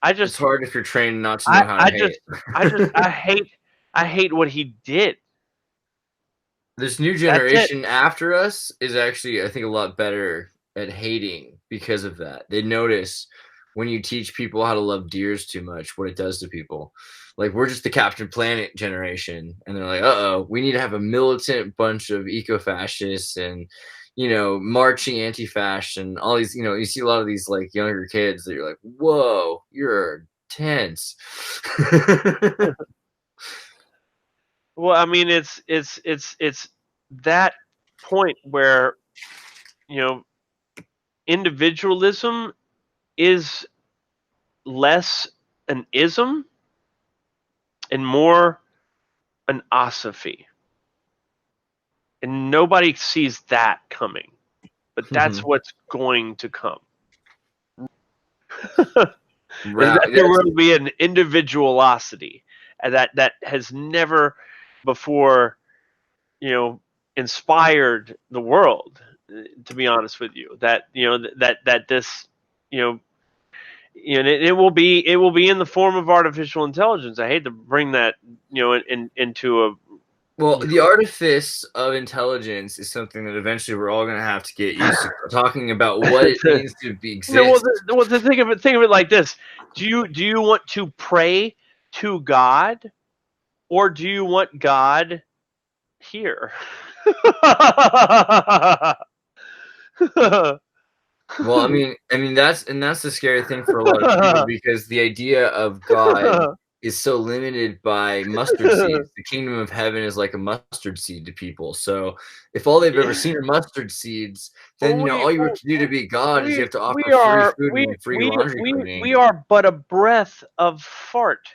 It's hard if you're trained not to know how to hate. I hate what he did. This new generation after us is actually, I think, a lot better at hating because of that. They notice when you teach people how to love deers too much, what it does to people. Like, we're just the Captain Planet generation, and they're like, we need to have a militant bunch of eco-fascists and, marching anti-fascist and all these, you see a lot of these, like, younger kids that you're like, whoa, you're tense. Well, I mean, it's that point where, individualism is less an ism and more an osophy. And nobody sees that coming. But that's what's going to come. There will be an individuality that has never before, inspired the world. To be honest with you, that this, and it will be in the form of artificial intelligence. I hate to bring that, into a. Well, the artifice of intelligence is something that eventually we're all going to have to get used to talking about what it means to exist. Think of it like this: do you want to pray to God, or do you want God here? Well, I mean that's the scary thing for a lot of people, because the idea of God is so limited by mustard seeds. The kingdom of heaven is like a mustard seed to people. So if all they've ever seen are mustard seeds, then all you have to do to be God is you have to offer free food and free laundry cleaning. We are but a breath of fart.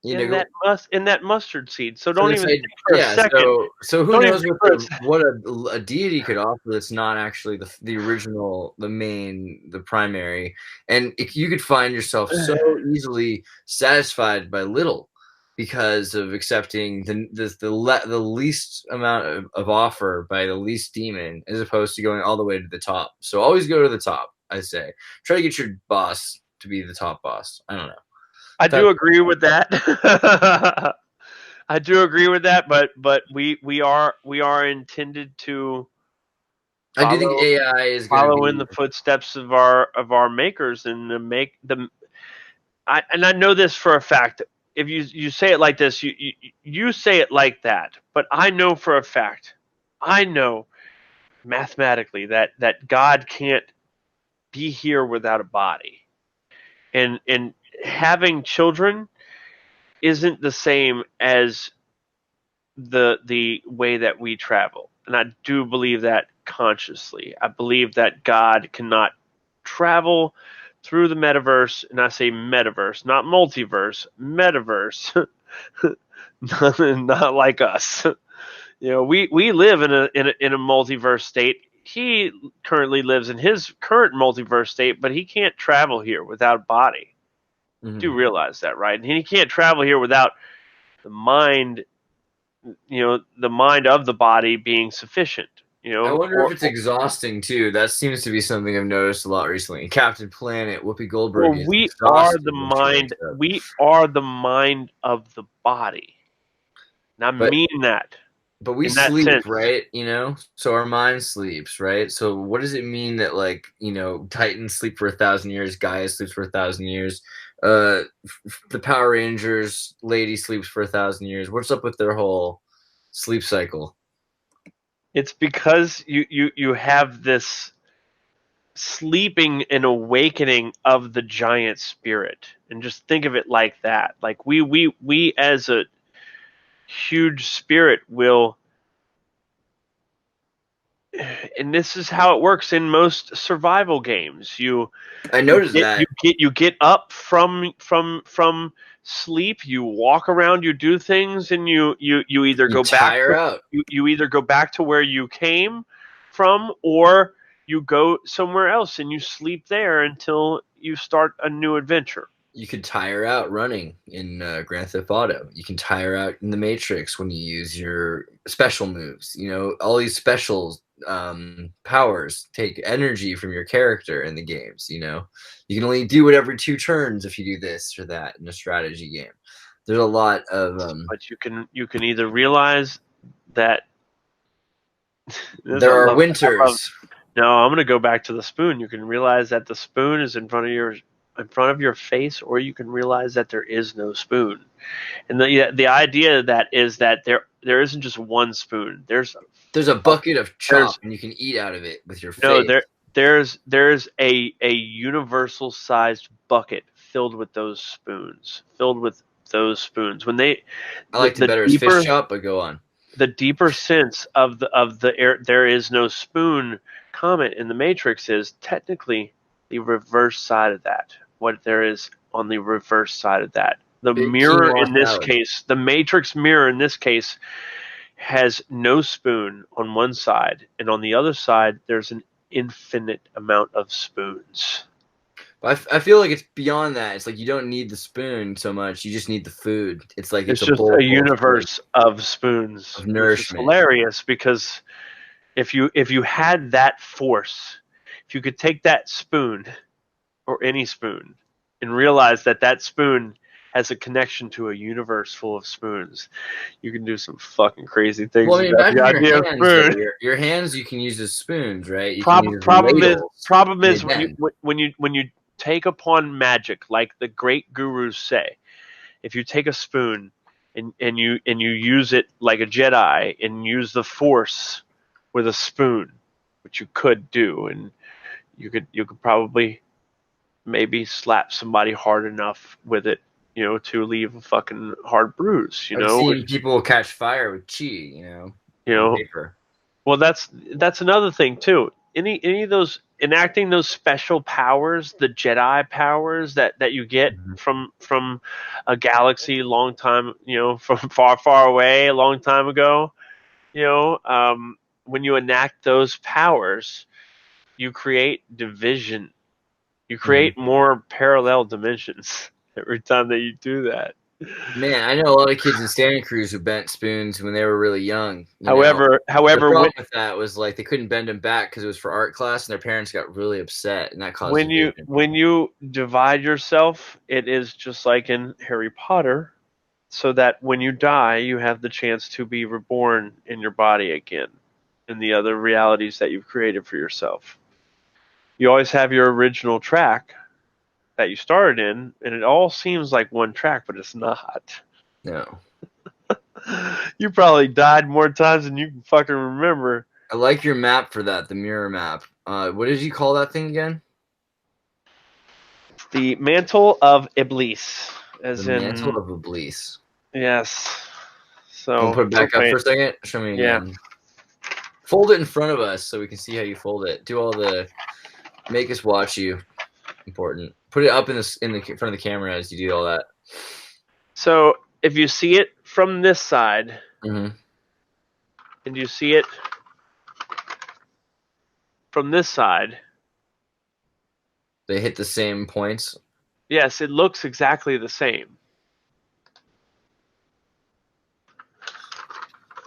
In that mustard seed. So don't even think for a second. So who knows what a deity could offer that's not actually the original, the main, the primary. And you could find yourself so easily satisfied by little because of accepting the least amount of offer by the least demon, as opposed to going all the way to the top. So always go to the top, I say. Try to get your boss to be the top boss. I don't know. I do agree with that. I do agree with that, but we are intended to. I do think AI is follow in the footsteps of our makers and to make them. And I know this for a fact. If you say it like this, you say it like that. But I know for a fact, I know mathematically that God can't be here without a body, and having children isn't the same as the way that we travel. And I do believe that consciously. I believe that God cannot travel through the metaverse, and I say metaverse, not multiverse, metaverse. not like us. We live in a multiverse state. He currently lives in his current multiverse state, but he can't travel here without a body. Mm-hmm. Do realize that, right? And he can't travel here without the mind, the mind of the body being sufficient. I wonder if it's exhausting too. That seems to be something I've noticed a lot recently. Captain Planet, Whoopi Goldberg. Well, we are the mind. We are the mind of the body. And I mean that. But we sleep, right? So our mind sleeps, right? So what does it mean that, Titans sleep for 1,000 years, Gaia sleeps for 1,000 years, the Power Rangers lady sleeps for 1,000 years? What's up with their whole sleep cycle? It's because you have this sleeping and awakening of the giant spirit, and just think of it like that. Like we as a huge spirit will, and this is how it works in most survival games. I noticed that you get up from sleep, you walk around, you do things, and you either go back. You either go back to where you came from, or you go somewhere else and you sleep there until you start a new adventure. You could tire out running in Grand Theft Auto. You can tire out in the Matrix when you use your special moves. All these specials powers take energy from your character in the games. You can only do it every 2 turns if you do this or that in a strategy game. There's a lot of but you can either realize that there are winters. No, I'm going to go back to the spoon. You can realize that the spoon is in front of your face, or you can realize that there is no spoon. And the idea of that is that there isn't just one spoon. There's a bucket of chop, and you can eat out of it with your face. No, there's a universal sized bucket filled with those spoons. When I like it better as fish chop, but go on. The deeper sense of the there is no spoon comment in the Matrix is technically the reverse side of that. What there is on the reverse side of that. The mirror in this case, the Matrix mirror in this case, has no spoon on one side, and on the other side, there's an infinite amount of spoons. But I feel like it's beyond that. It's like you don't need the spoon so much. You just need the food. It's like It's a just bowl a of universe of spoons, of which is nourishment. hilarious because if you had that force, if you could take that spoon or any spoon and realize that that spoon has a connection to a universe full of spoons, you can do some fucking crazy things Well, I mean, with that imagine your goddamn hands. spoon. Though. Your hands you can use as spoons, right? You can use as Problem is ladles. when you take upon magic, like the great gurus say, if you take a spoon and you use it like a Jedi and use the Force with a spoon, which you could do, and you could probably maybe slap somebody hard enough with it, to leave a fucking hard bruise. I've seen people catch fire with chi, on paper. Well, that's another thing too. Any of those enacting those special powers, the Jedi powers that you get from a galaxy long time, from far away a long time ago, when you enact those powers, you create division. You create more parallel dimensions every time that you do that. Man, I know a lot of kids in Santa Cruz who bent spoons when they were really young. However, the problem with that was like they couldn't bend them back because it was for art class, and their parents got really upset, and that caused when you divide yourself, it is just like in Harry Potter, so that when you die, you have the chance to be reborn in your body again, in the other realities that you've created for yourself. You always have your original track that you started in, and it all seems like one track, but it's not. No. You probably died more times than you can fucking remember. I like your map for that, the mirror map. What did you call that thing again? The Mantle of Iblis. Mantle of Iblis. Yes. So I'll put it back up for a second. Show me again. Yeah. Fold it in front of us so we can see how you fold it. Do all the make us watch you. Important. Put it up in the front of the camera as you do all that. So if you see it from this side, and you see it from this side, they hit the same points. Yes, it looks exactly the same.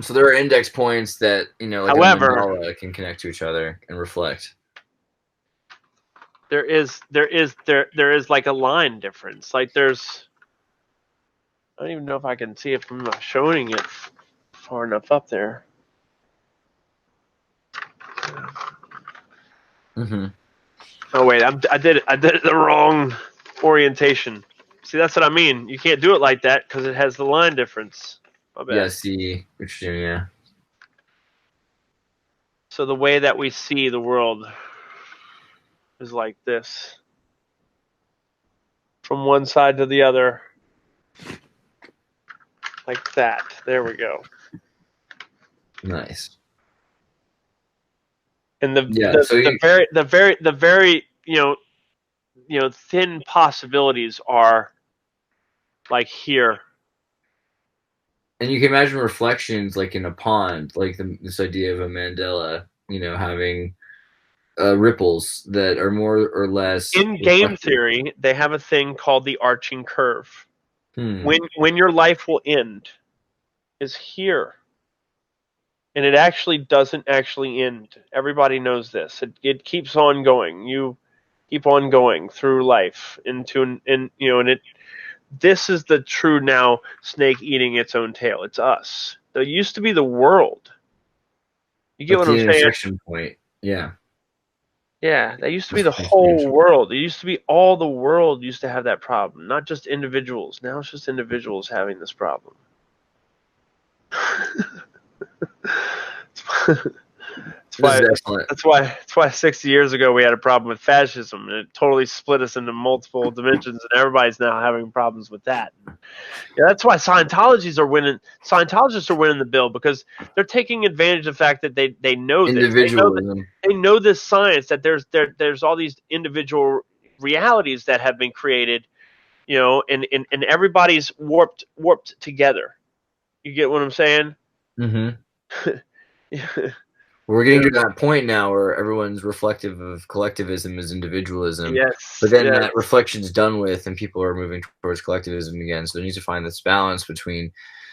So there are index points that like however, a mandala can connect to each other and reflect. There is like a line difference. Like there's, I don't even know if I can see if I'm not showing it far enough up there. Oh wait, I did it the wrong orientation. See, that's what I mean. You can't do it like that because it has the line difference. My bad. Yeah, see what you're doing, yeah. So the way that we see the world is like this. From one side to the other. Like that. There we go. Nice. And the very thin possibilities are like here. And you can imagine reflections like in a pond, like this idea of a mandala, having ripples that are more or less. In game theory, they have a thing called the arching curve. When your life will end is here. And it actually doesn't actually end. Everybody knows this. It keeps on going. You keep on going through life this is the true now snake eating its own tail. It's us. There used to be the world. You get what I'm saying? Intersection point. Yeah. Yeah, that used to be the whole world. It used to be all the world used to have that problem, not just individuals. Now it's just individuals having this problem. That's why 60 years ago we had a problem with fascism, and it totally split us into multiple dimensions, and everybody's now having problems with that. Yeah, that's why Scientologists are winning the bill, because they're taking advantage of the fact that they know this. They know this science, that there's all these individual realities that have been created, and everybody's warped together. You get what I'm saying? Mm-hmm. We're getting to that point now where everyone's reflective of collectivism as individualism. Yes. But then that reflection's done with, and people are moving towards collectivism again. So there needs to find this balance between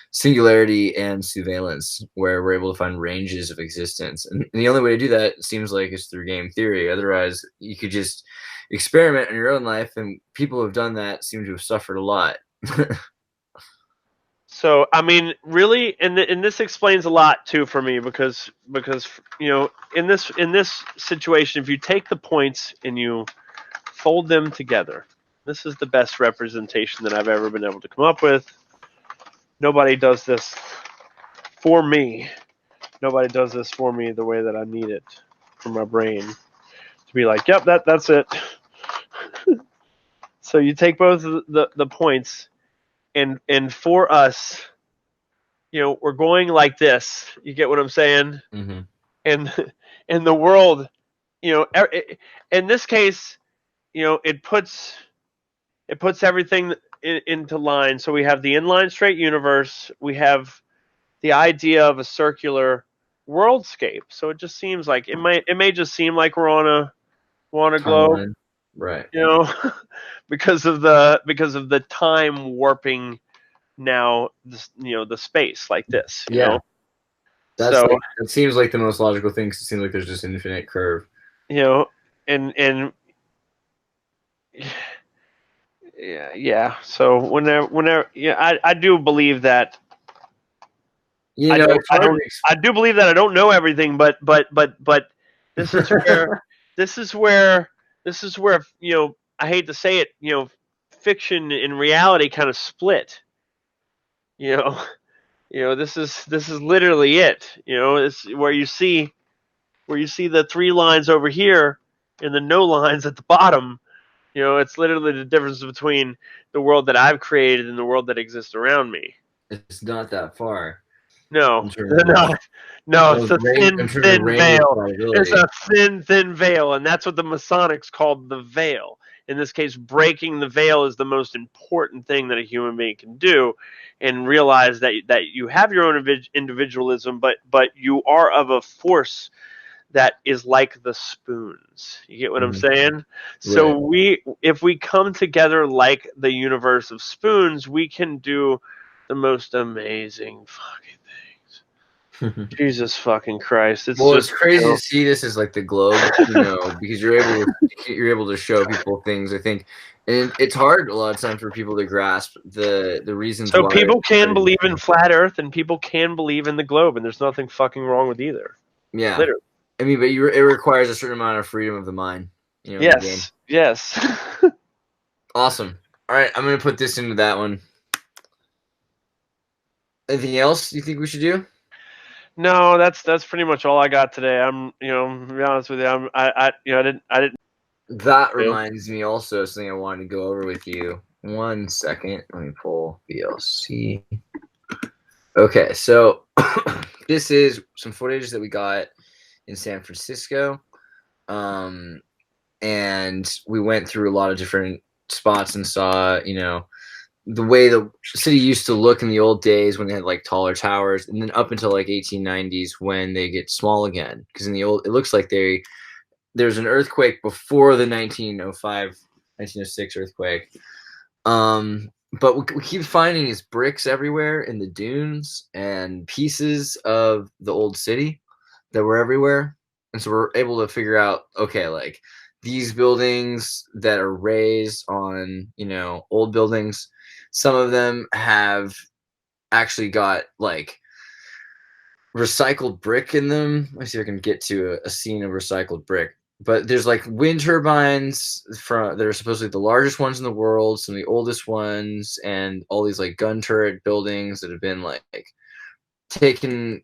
singularity and surveillance, where we're able to find ranges of existence. And the only way to do that, it seems like, is through game theory. Otherwise, you could just experiment in your own life, and people who have done that seem to have suffered a lot. So, I mean, really, and this explains a lot too for me, because you know, in this situation, if you take the points and you fold them together, this is the best representation that I've ever been able to come up with. Nobody does this for me. Nobody does this for me the way that I need it for my brain to be like, yep, that's it. So you take both of the points. And for us, you know, we're going like this. You get what I'm saying? Mm-hmm. And the world, you know, in this case, you know, it puts everything into line. So we have the inline straight universe. We have the idea of a circular worldscape. So it just seems like it may just seem like we're on a globe, right? You know, because of the time warping now, you know, the space like this. You know? It seems like the most logical thing, because it seems like there's just an infinite curve. You know, and yeah. So whenever I do believe that. You know, I do believe that I don't know everything, but this is where this is where, you know, I hate to say it, you know, fiction and reality kind of split. You know, this is literally it. You know, it's where you see the 3 lines over here and the no lines at the bottom. You know, it's literally the difference between the world that I've created and the world that exists around me. It's not that far. No, it's a thin veil. It's a thin veil, and that's what the Masonics called the veil. In this case, breaking the veil is the most important thing that a human being can do, and realize that you have your own individualism, but you are of a force that is like the spoons. You get what I'm saying? Right. So if we come together like the universe of spoons, we can do the most amazing fucking things. Jesus fucking Christ! It's crazy to see this as like the globe, you know, because you're able to show people things. I think, and it's hard a lot of times for people to grasp the reasons. So people can believe in flat Earth, and people can believe in the globe, and there's nothing fucking wrong with either. Yeah, literally. I mean, but it requires a certain amount of freedom of the mind. You know, yes. Awesome. All right, I'm gonna put this into that one. Anything else you think we should do? No, that's pretty much all I got today. I'm, you know, to be honest with you, I didn't. That reminds me also of something I wanted to go over with you. 1 second, let me pull VLC. Okay, so this is some footage that we got in San Francisco, and we went through a lot of different spots and saw, you know, the way the city used to look in the old days when they had like taller towers, and then up until like 1890s when they get small again. Because in the old, it looks like there's an earthquake before the 1906 earthquake. But we keep finding is bricks everywhere in the dunes and pieces of the old city that were everywhere. And so we're able to figure out, okay, like these buildings that are raised on, you know, old buildings, some of them have actually got like recycled brick in them. Let me see if I can get to a scene of recycled brick. But there's like wind turbines that are supposedly the largest ones in the world, some of the oldest ones, and all these like gun turret buildings that have been like taken,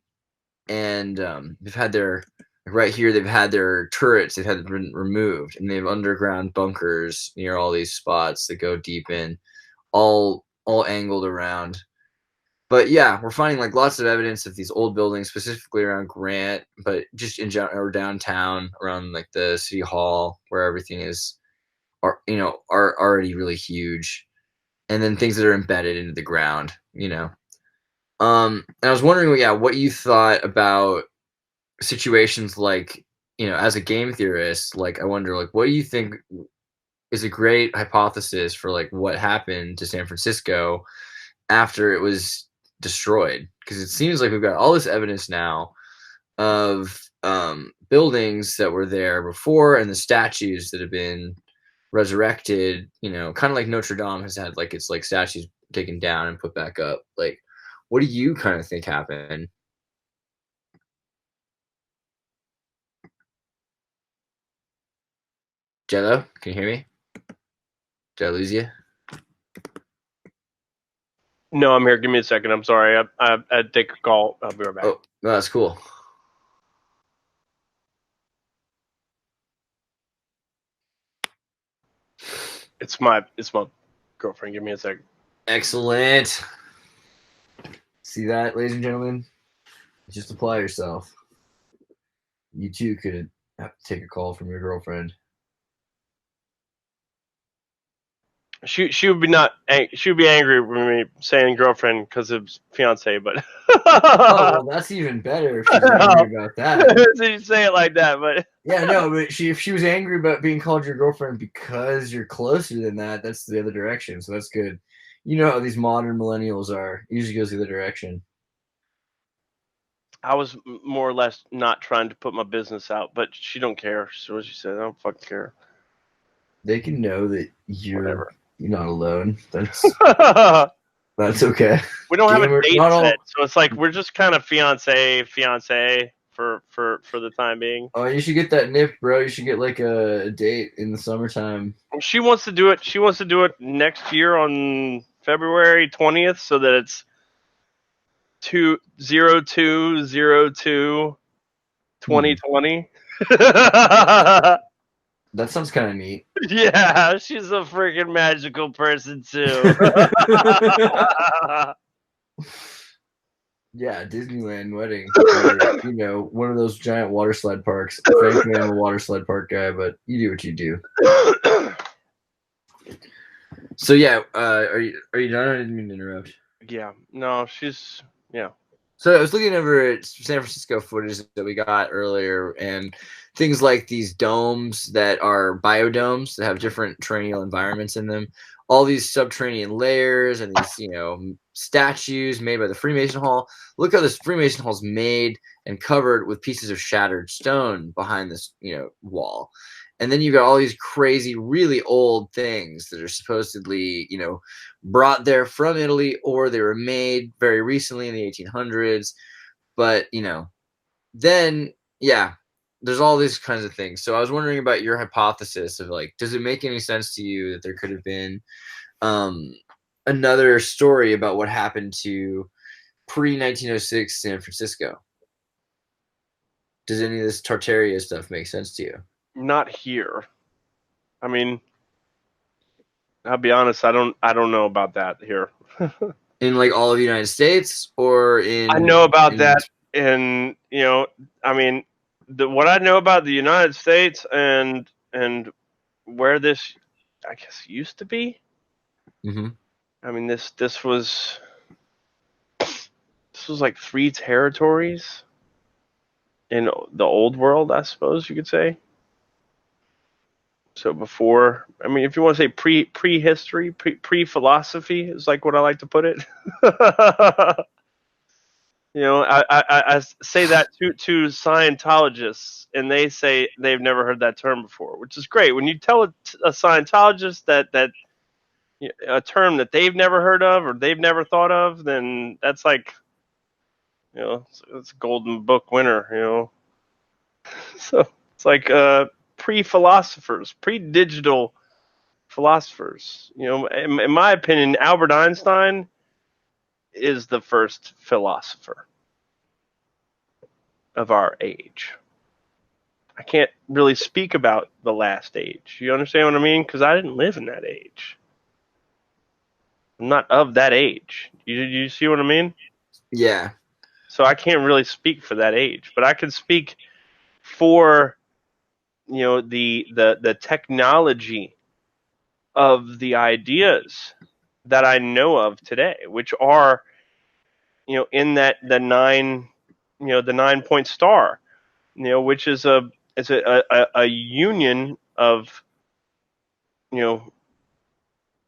and they've had their right here. They've had their turrets. They've had been removed, and they have underground bunkers near all these spots that go deep in, all angled around. But yeah, we're finding like lots of evidence of these old buildings, specifically around Grant, but just in general, or downtown around like the city hall, where everything is, are already really huge, and then things that are embedded into the ground, you know. And I was wondering, what you thought about situations like, as a game theorist, like I wonder, like, what do you think is a great hypothesis for like what happened to San Francisco after it was destroyed? Because it seems like we've got all this evidence now of buildings that were there before and the statues that have been resurrected, kind of like Notre Dame has had like its like statues taken down and put back up. Like, what do you kind of think happened? Jello, can you hear me? Did I lose you? No, I'm here. Give me a second. I'm sorry. I had to take a call. I'll be right back. Oh, no, that's cool. It's my girlfriend. Give me a second. Excellent. See that, ladies and gentlemen? Just apply yourself. You too could have to take a call from your girlfriend. She would be angry with me saying girlfriend because of fiance, but Oh, well, that's even better if she's angry about that. So you say it like that, but yeah, no, but if she was angry about being called your girlfriend because you're closer than that, that's the other direction. So that's good. You know how these modern millennials are. It usually goes the other direction. I was more or less not trying to put my business out, but she don't care. So what she said, I don't fucking care. They can know that you're not alone. That's okay. We don't have a date set, so it's like we're just kind of fiance for the time being. Oh, you should get that nip, bro. You should get like a date in the summertime. She wants to do it. She wants to do it next year on February 20th, so that it's 2/02/02/2020. That sounds kind of neat. Yeah, she's a freaking magical person too. Yeah, Disneyland wedding. Or, one of those giant water slide parks. Frankly, I'm a water slide park guy, but you do what you do. So yeah, are you done? I didn't mean to interrupt. Yeah, no, she's yeah. So I was looking over at San Francisco footage that we got earlier, and things like these domes that are biodomes that have different terrestrial environments in them. All these subterranean layers and these, statues made by the Freemason Hall. Look how this Freemason Hall is made and covered with pieces of shattered stone behind this, wall. And then you've got all these crazy, really old things that are supposedly, brought there from Italy, or they were made very recently in the 1800s. But, then, yeah, there's all these kinds of things. So I was wondering about your hypothesis of, like, does it make any sense to you that there could have been another story about what happened to pre-1906 San Francisco? Does any of this Tartaria stuff make sense to you? Not here. I mean, I'll be honest. I don't know about that here. In like all of the United States, or in? I know about that in I mean, what I know about the United States and where this, I guess, used to be. Mm-hmm. I mean, this was like 3 territories in the old world, I suppose you could say. So before, I mean, if you want to say prehistory, pre-philosophy is like what I like to put it. I say that to Scientologists, and they say they've never heard that term before, which is great. When you tell a Scientologist that a term that they've never heard of or they've never thought of, then that's like, it's a golden book winner, So it's like pre-philosophers, pre-digital philosophers. In my opinion, Albert Einstein is the first philosopher of our age. I can't really speak about the last age. You understand what I mean? Because I didn't live in that age. I'm not of that age. You see what I mean? Yeah. So I can't really speak for that age, but I can speak for the technology of the ideas that I know of today, which are in that the 9-point star, which is a union of,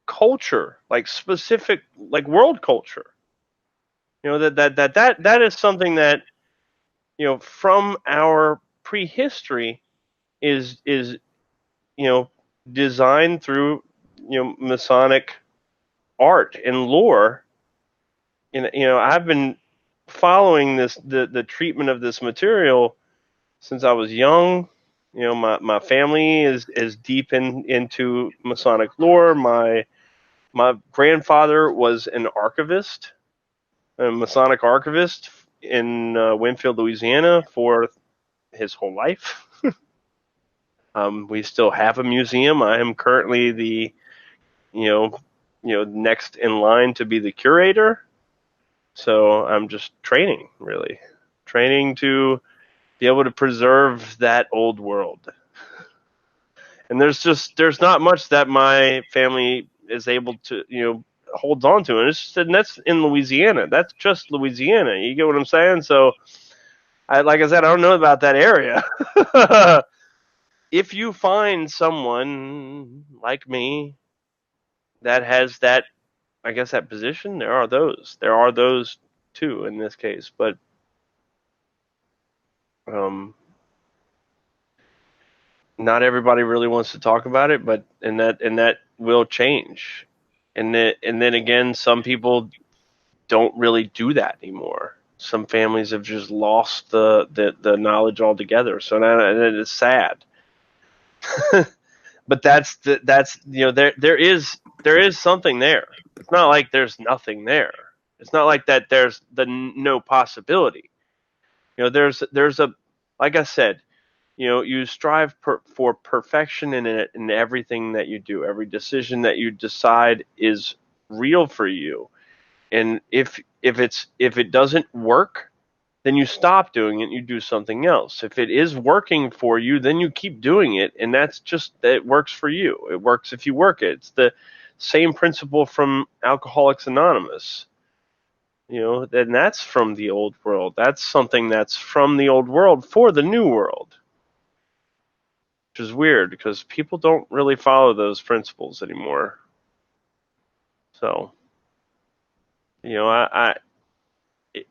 culture, like specific, like world culture. That is something that, from our prehistory is designed through, Masonic art and lore. And, I've been following the treatment of this material since I was young. My family is deep into Masonic lore. My grandfather was an archivist, a Masonic archivist in Winfield, Louisiana, for his whole life. We still have a museum. I am currently the, next in line to be the curator. So I'm just training to be able to preserve that old world. And there's not much that my family is able to, holds on to. And that's in Louisiana. That's just Louisiana. You get what I'm saying? So, like I said, I don't know about that area. If you find someone like me that has that, I guess, that position, there are those too in this case, but not everybody really wants to talk about it, but and that will change. And then again, some people don't really do that anymore. Some families have just lost the knowledge altogether. So that is sad. But that's there is something there. It's not like there's nothing there. It's not like that there's no possibility. There's a, like I said, you strive for perfection in everything that you do. Every decision that you decide is real for you. And if it doesn't work, then you stop doing it and you do something else. If it is working for you, then you keep doing it, and that's just that it works for you. It works if you work it. It's the same principle from Alcoholics Anonymous. And that's from the old world. That's something that's from the old world for the new world. Which is weird because people don't really follow those principles anymore. So,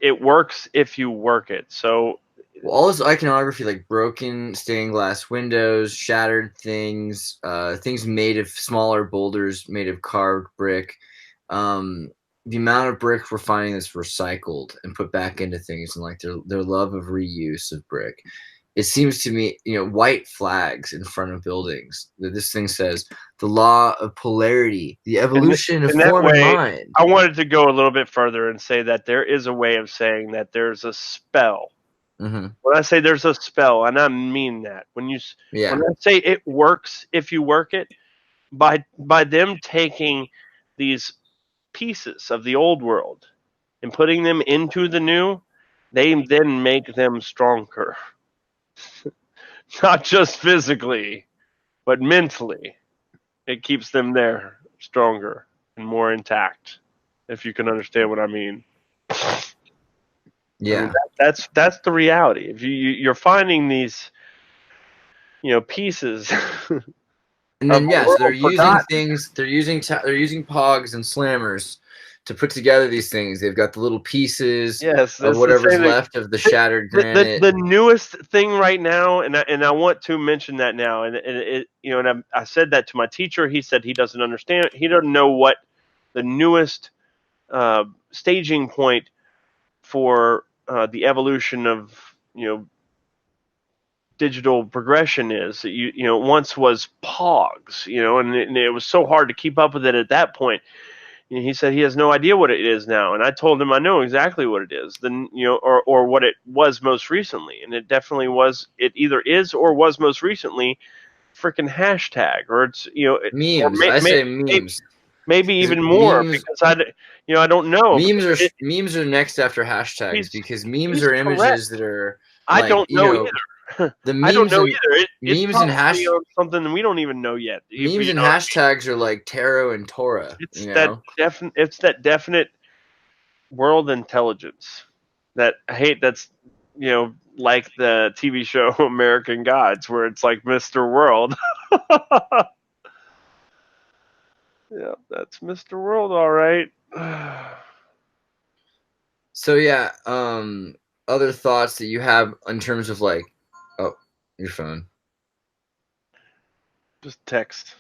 it works if you work it. So all this iconography, like broken stained glass windows, shattered things, things made of smaller boulders made of carved brick, the amount of brick we're finding that's recycled and put back into things, and like their love of reuse of brick. It seems to me, white flags in front of buildings. This thing says the law of polarity, the evolution of form and mind. I wanted to go a little bit further and say that there is a way of saying that there's a spell. Mm-hmm. When I say there's a spell, and I mean that. When I say it works if you work it, by them taking these pieces of the old world and putting them into the new, they then make them stronger. Not just physically, but mentally. It keeps them there stronger and more intact, if you can understand what I mean. Yeah. That's the reality. If you're finding these, pieces. And then yes, they're using things. They're using Pogs and Slammers to put together these things. They've got the little pieces of whatever's left of the shattered granite. The newest thing right now, and I want to mention that now, and I said that to my teacher. He said he doesn't understand. He doesn't know what the newest staging point for the evolution of digital progression is. That once was Pogs, and it was so hard to keep up with it at that point. He said he has no idea what it is now, and I told him I know exactly what it is. Then or what it was most recently, and it definitely was. It either is or was most recently, freaking hashtag, or it's memes. I say memes. Maybe even more because I don't know. Memes are next after hashtags because memes are images that are. I don't know either. The memes I don't know either. Memes and hashtags something we don't even know yet. Memes and hashtags are like tarot and Torah. It's that definite world intelligence that I hate. That's like the TV show American Gods, where it's like Mr. World. Yeah, that's Mr. World, all right. So yeah, other thoughts that you have in terms of like, oh, your phone. Just text.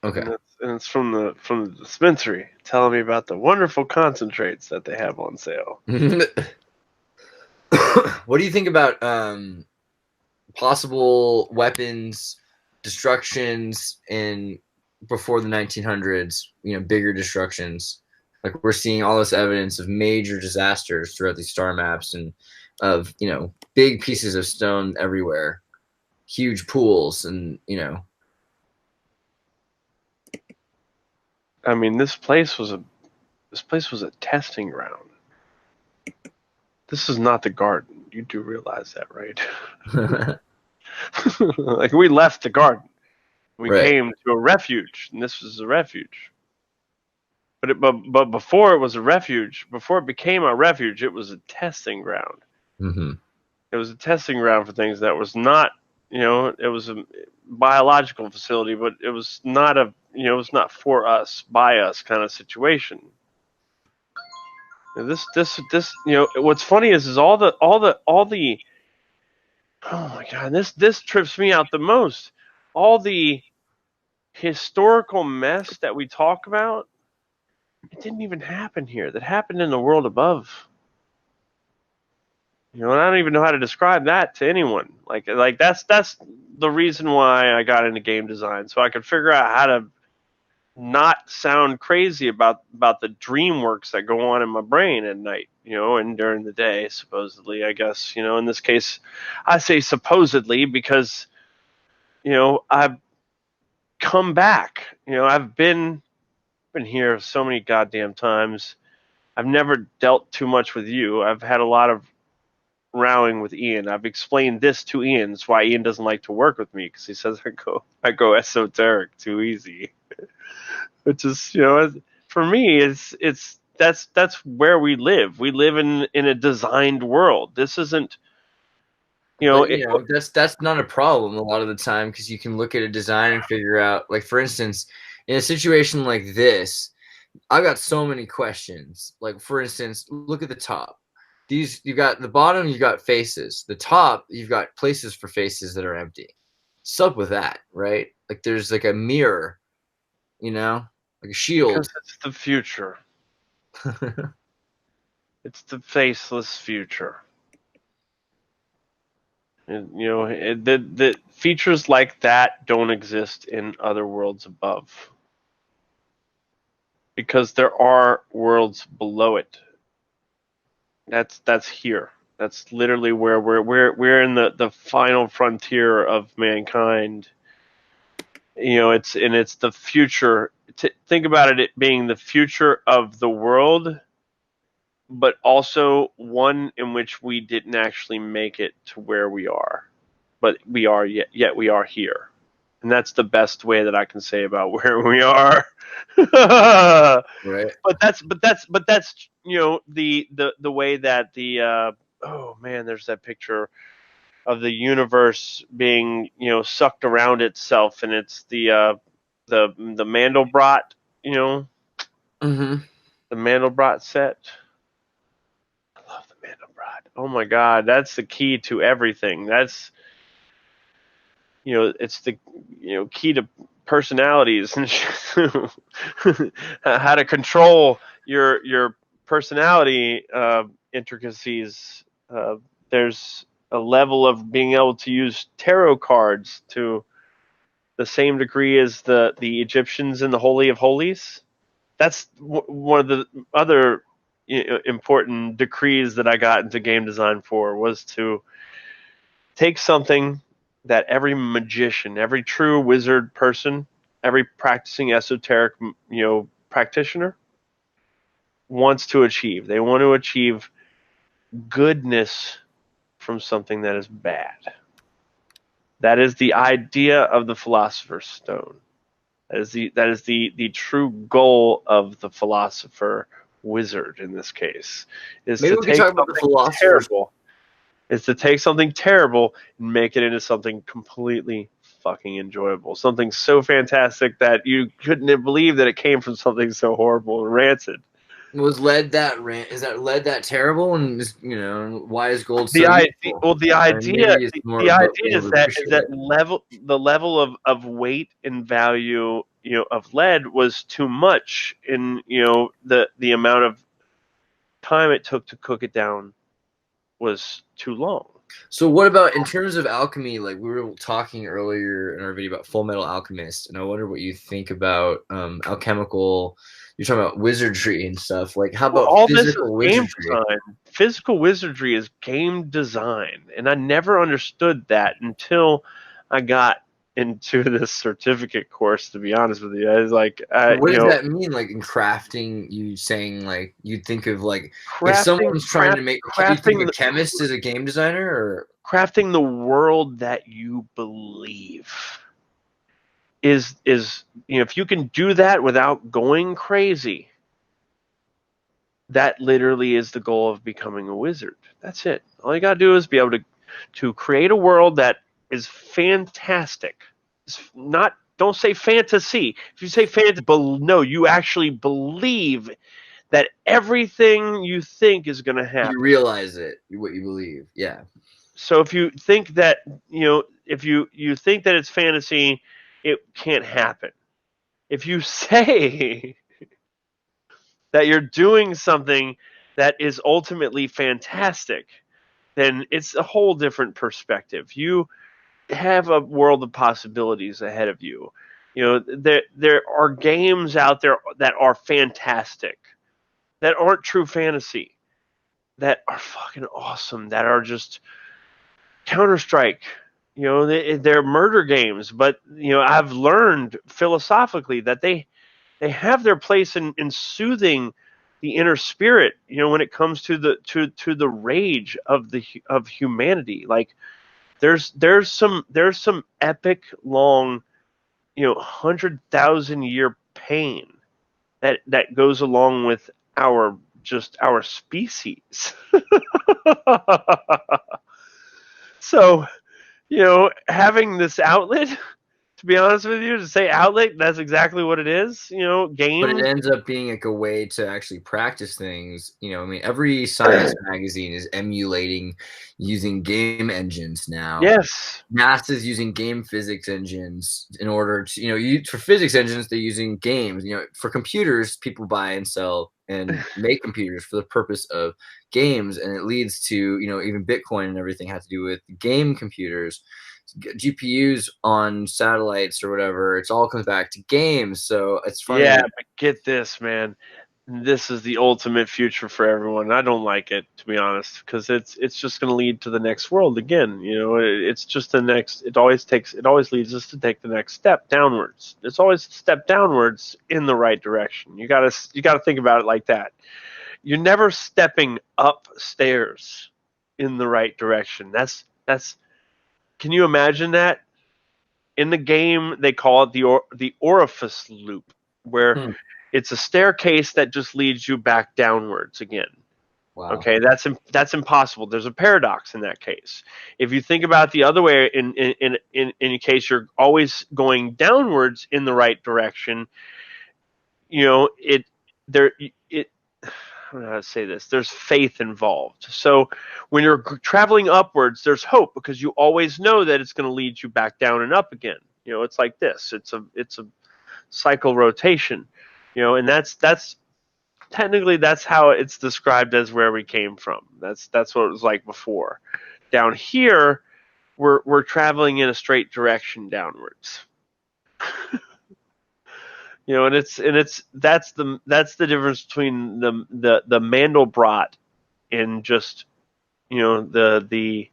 Okay. And it's from the dispensary telling me about the wonderful concentrates that they have on sale. What do you think about possible weapons destructions in before the 1900s? Bigger destructions. Like we're seeing all this evidence of major disasters throughout these star maps and of big pieces of stone everywhere, huge pools, and I mean, this place was a testing ground. This is not the garden. You do realize that, right? Like we left the garden. We came to a refuge, and this was a refuge. But before it was a refuge, before it became a refuge, it was a testing ground. Mm-hmm. It was a testing ground for things that was not, it was a biological facility, but it was not it was not for us, by us kind of situation. And this, what's funny is all the, oh my God, this trips me out the most. All the historical mess that we talk about, it didn't even happen here. That happened in the world above. And I don't even know how to describe that to anyone. Like that's the reason why I got into game design, so I could figure out how to not sound crazy about the dream works that go on in my brain at night, and during the day, supposedly, I guess, in this case, I say supposedly because, I've come back, I've been here so many goddamn times. I've never dealt too much with you. I've had a lot of rowing with Ian. I've explained this to Ian. That's why Ian doesn't like to work with me, because he says I go esoteric too easy. Which is, for me, that's where we live. We live in a designed world. This isn't, that's not a problem a lot of the time, because you can look at a design and figure out, like, for instance, in a situation like this, I've got so many questions. Like, for instance, look at the top. You got the bottom, you got faces. The top, you've got places for faces that are empty. What's up with that, right? Like, there's like a mirror, like a shield. Because it's the future. It's the faceless future. And, the features like that don't exist in other worlds above, because there are worlds below it. That's here. That's literally where we're in the final frontier of mankind. It's the future. Think about it being the future of the world, but also one in which we didn't actually make it to where we are, but we are yet we are here, and that's the best way that I can say about where we are. Right. But that's the way that the oh man, there's that picture of the universe being sucked around itself, and it's the Mandelbrot, Mm-hmm. the Mandelbrot set. I love the Mandelbrot. Oh my God, that's the key to everything. That's it's the key to personalities and how to control your personality intricacies. There's a level of being able to use tarot cards to the same degree as the Egyptians in the Holy of Holies. That's one of the other important decrees that I got into game design for, was to take something that every magician, every true wizard person, every practicing esoteric practitioner wants to achieve. They want to achieve goodness from something that is bad. That is the idea of the Philosopher's Stone. That is the true goal of the philosopher wizard in this case. Is Maybe to we can take talk about the something philosopher's terrible. is to take something terrible and make it into something completely fucking enjoyable. Something so fantastic that you couldn't believe that it came from something so horrible and rancid. Was lead that is that lead that terrible? And why is gold so The idea, useful? well, the And idea, maybe it's more the about idea being is able to that appreciate it. the level of weight and value, of lead was too much in, the amount of time it took to cook it down was too long. So what about in terms of alchemy? Like we were talking earlier in our video about Full Metal Alchemist, and I wonder what you think about alchemical. You're talking about wizardry and stuff. Like how about All this is physical game wizardry? design. Physical wizardry is game design, and I never understood that until I got into this certificate course. To be honest with you, I was like, What does that mean? Like in crafting, you saying like you'd think of like if someone's trying to make, you think of a chemist as a game designer, or crafting the world that you believe is if you can do that without going crazy, that literally is the goal of becoming a wizard. That's it. All you gotta do is be able to create a world that is fantastic. It's not, don't say fantasy. If you say fantasy, no, you actually believe that everything you think is going to happen. you realize it, what you believe. Yeah. So if you think that, if you think that it's fantasy, it can't happen. If you say that you're doing something that is ultimately fantastic, then it's a whole different perspective. You have a world of possibilities ahead of you. There are games out there that are fantastic, that aren't true fantasy, that are fucking awesome, that are just Counter-Strike. They're murder games, but I've learned philosophically that they have their place in soothing the inner spirit, when it comes to the rage of humanity. Like there's some epic long, 100,000-year pain that goes along with our species. So, having this outlet, to be honest with you, to say outlet, that's exactly what it is. Games. But it ends up being like a way to actually practice things. I mean, every science magazine is emulating using game engines now. Yes. NASA's using game physics engines in order to, for physics engines, they're using games. For computers, people buy and sell and make computers for the purpose of games. And it leads to, even Bitcoin and everything has to do with game computers. GPUs on satellites or whatever, it's all comes back to games. So it's funny. Yeah, but get this, man. This is the ultimate future for everyone. I don't like it, to be honest, because it's just going to lead to the next world again. It's just the next. It always leads us to take the next step downwards. It's always a step downwards in the right direction. You gotta think about it like that. You're never stepping upstairs in the right direction. That's. Can you imagine that? In the game, they call it the orifice loop, where it's a staircase that just leads you back downwards again. Wow. Okay, that's impossible. There's a paradox in that case. If you think about the other way, in case you're always going downwards in the right direction, I don't know how to say this. There's faith involved. So when you're traveling upwards, there's hope because you always know that it's going to lead you back down and up again. It's like this. It's a cycle rotation. And that's technically that's how it's described as where we came from. That's what it was like before. Down here, we're traveling in a straight direction downwards. And that's the difference between the Mandelbrot and just the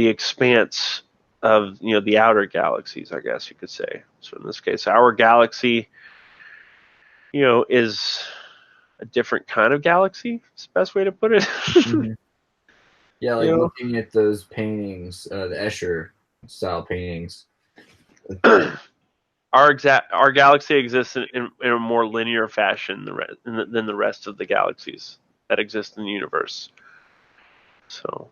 expanse of the outer galaxies, I guess you could say. So in this case, our galaxy is a different kind of galaxy. It's the best way to put it. Mm-hmm. Yeah, like looking at those paintings, the Escher style paintings. Our galaxy exists in a more linear fashion than the rest of the galaxies that exist in the universe. So,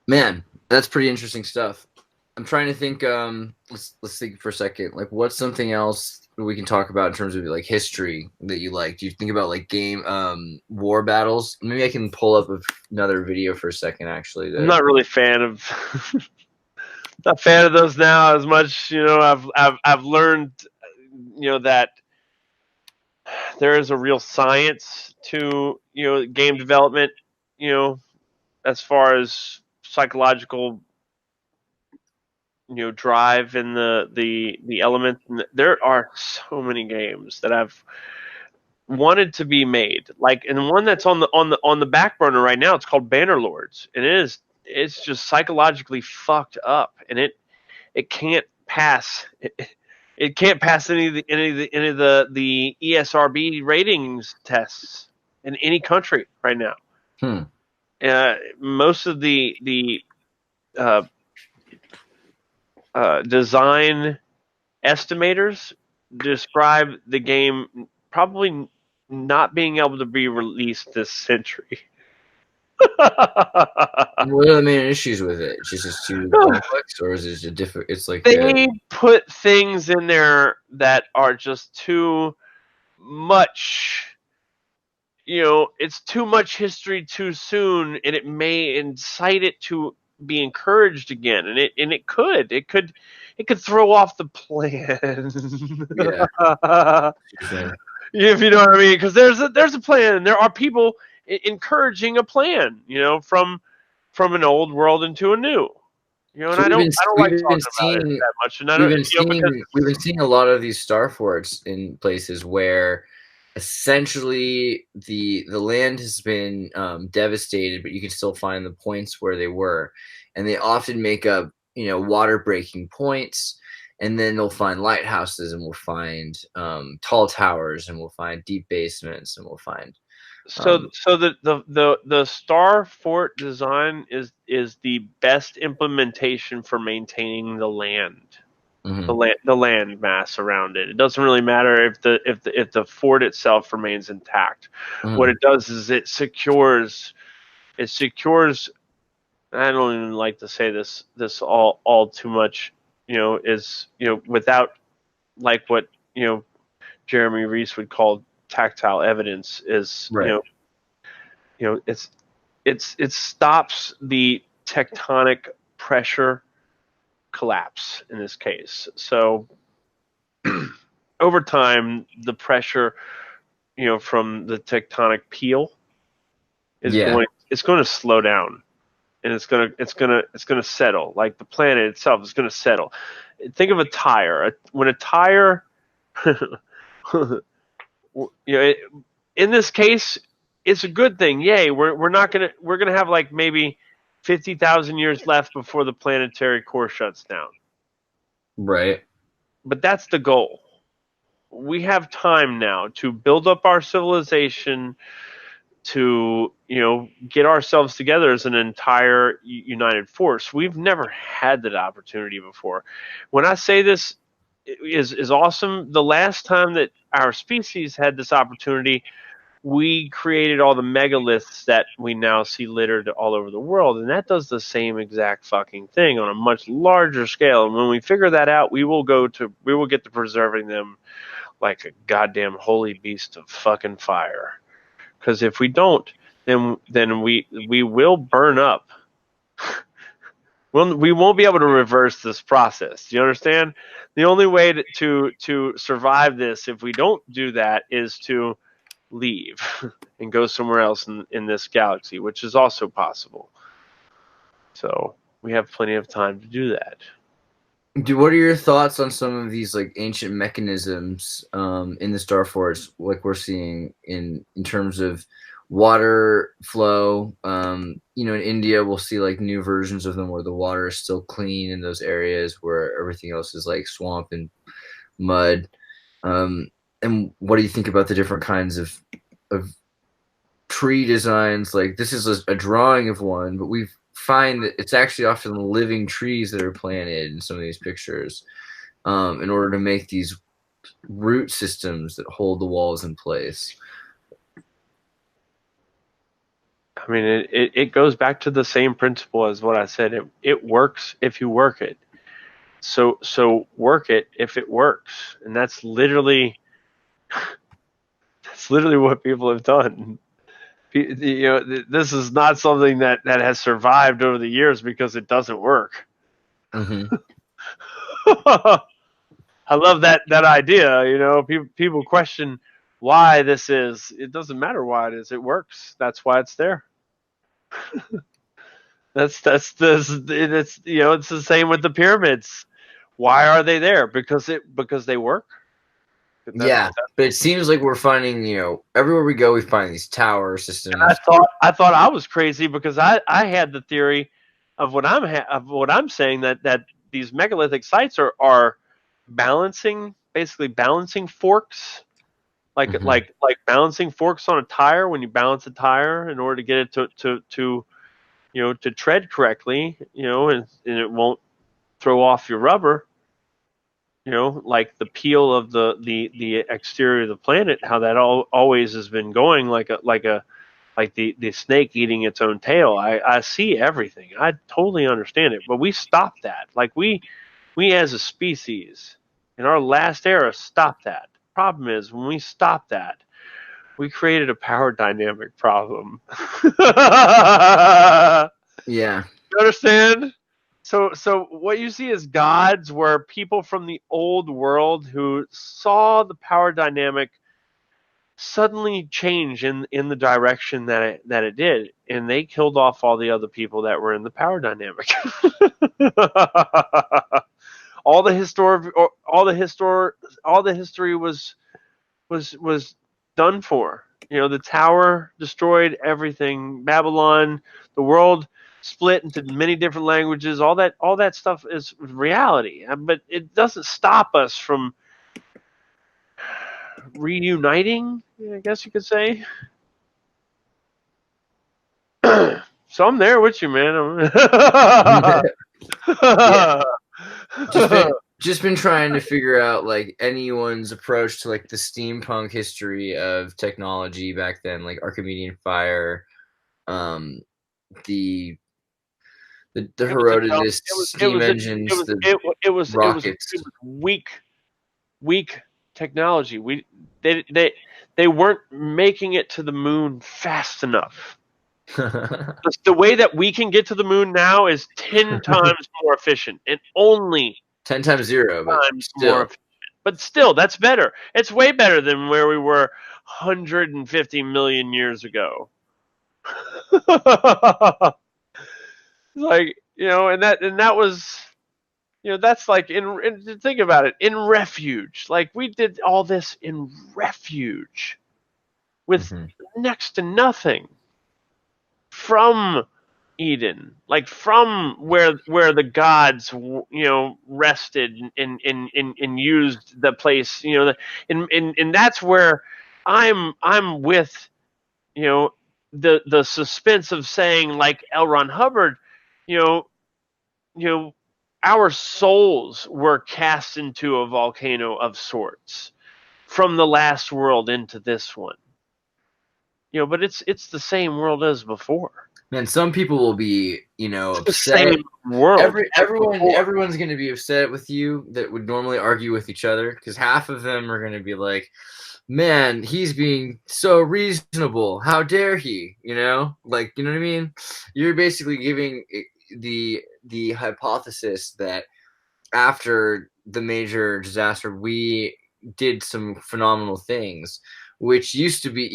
Man, that's pretty interesting stuff. I'm trying to think. Let's think for a second. Like, what's something else we can talk about in terms of like history that you like? Do you think about like game war battles? Maybe I can pull up another video for a second. Actually, I'm not really a fan of not a fan of those now as much. I've learned that there is a real science to game development. As far as psychological drive in the element. There are so many games that I've wanted to be made, like, and the one that's on the back burner right now, it's called Bannerlords, and it's just psychologically fucked up, and it can't pass it can't pass any of the ESRB ratings tests in any country right now. Most of the design estimators describe the game probably not being able to be released this century. What are the main issues with it? It's just too complex, or is it a different? It's like they put things in there that are just too much. It's too much history too soon, and it may incite it to be encouraged again, and it could throw off the plan. If you know what I mean, because there's a plan, and there are people encouraging a plan, from an old world into a new. And I don't like talking about it that much. And we've been seeing a lot of these star forts in places where essentially the land has been devastated, but you can still find the points where they were, and they often make up water breaking points, and then they'll find lighthouses, and we'll find tall towers, and we'll find deep basements, and we'll find so the star fort design is the best implementation for maintaining the land. The land mass around it. It doesn't really matter if the fort itself remains intact. What it does is it secures. I don't even like to say this all too much. Without, like, what Jeremy Reese would call tactile evidence is right. It stops the tectonic pressure collapse in this case. So over time, the pressure from the tectonic peel is going to slow down, and it's going to settle. Like the planet itself is going to settle. Think of a tire. When a tire in this case, it's a good thing. Yay, we're gonna have like maybe 50,000 years left before the planetary core shuts down. Right. But that's the goal. We have time now to build up our civilization, to get ourselves together as an entire united force. We've never had that opportunity before. When I say this is awesome, the last time that our species had this opportunity, we created all the megaliths that we now see littered all over the world, and that does the same exact fucking thing on a much larger scale. And when we figure that out, we will get to preserving them like a goddamn holy beast of fucking fire. Because if we don't, then we will burn up. We won't be able to reverse this process. Do you understand? The only way to survive this, if we don't do that, is to leave and go somewhere else in this galaxy, which is also possible. So we have plenty of time to do that. What are your thoughts on some of these like ancient mechanisms in the star forts, like we're seeing in terms of water flow? In India, we'll see like new versions of them where the water is still clean in those areas where everything else is like swamp and mud. And what do you think about the different kinds of tree designs? Like this is a drawing of one, but we find that it's actually often living trees that are planted in some of these pictures in order to make these root systems that hold the walls in place. I mean, it goes back to the same principle as what I said. It works if you work it. So work it if it works, and that's literally what people have done. You know, this is not something that has survived over the years because it doesn't work. Mm-hmm. I love that idea. You know, people question why this is. It doesn't matter why it is. It works. That's why it's there. It's the same with the pyramids. Why are they there? Because they work. Yeah, but it seems like we're finding, you know, everywhere we go, we find these tower systems. And I thought I was crazy because I had the theory of what I'm saying that these megalithic sites are basically balancing forks, like balancing forks on a tire. When you balance a tire in order to get it to to tread correctly, and it won't throw off your rubber. Like the peel of the exterior of the planet, how that always has been going, like the snake eating its own tail. I see everything. I totally understand it, but we stopped that. Like we as a species in our last era stopped that. Problem is, when we stopped that, we created a power dynamic problem. Yeah. You understand? So what you see as gods were people from the old world who saw the power dynamic suddenly change in the direction that it did, and they killed off all the other people that were in the power dynamic. all the history was done for. The tower destroyed everything. Babylon, the world split into many different languages. All that stuff is reality, but it doesn't stop us from reuniting, I guess you could say. So I'm there with you, man. Yeah. Just been trying to figure out like anyone's approach to like the steampunk history of technology back then, like Archimedean fire, the Herodotus steam engines, it was rockets. It was weak technology. They weren't making it to the moon fast enough. The way that we can get to the moon now is 10 times more efficient, and only 10 times 0, but still. More efficient. But still, that's better. It's way better than where we were 150 million years ago. Like, and that was, that's like think about it, in Refuge. Like, we did all this in Refuge with next to nothing from Eden, like from where the gods rested and used the place, and that's where I'm with the suspense of saying, like L. Ron Hubbard, our souls were cast into a volcano of sorts from the last world into this one. But it's the same world as before. Man, some people will be, upset. The same world. Everyone's going to be upset with you that would normally argue with each other, because half of them are going to be like, man, he's being so reasonable. How dare he? Like, you know what I mean? You're basically giving the hypothesis that after the major disaster, we did some phenomenal things, which used to be,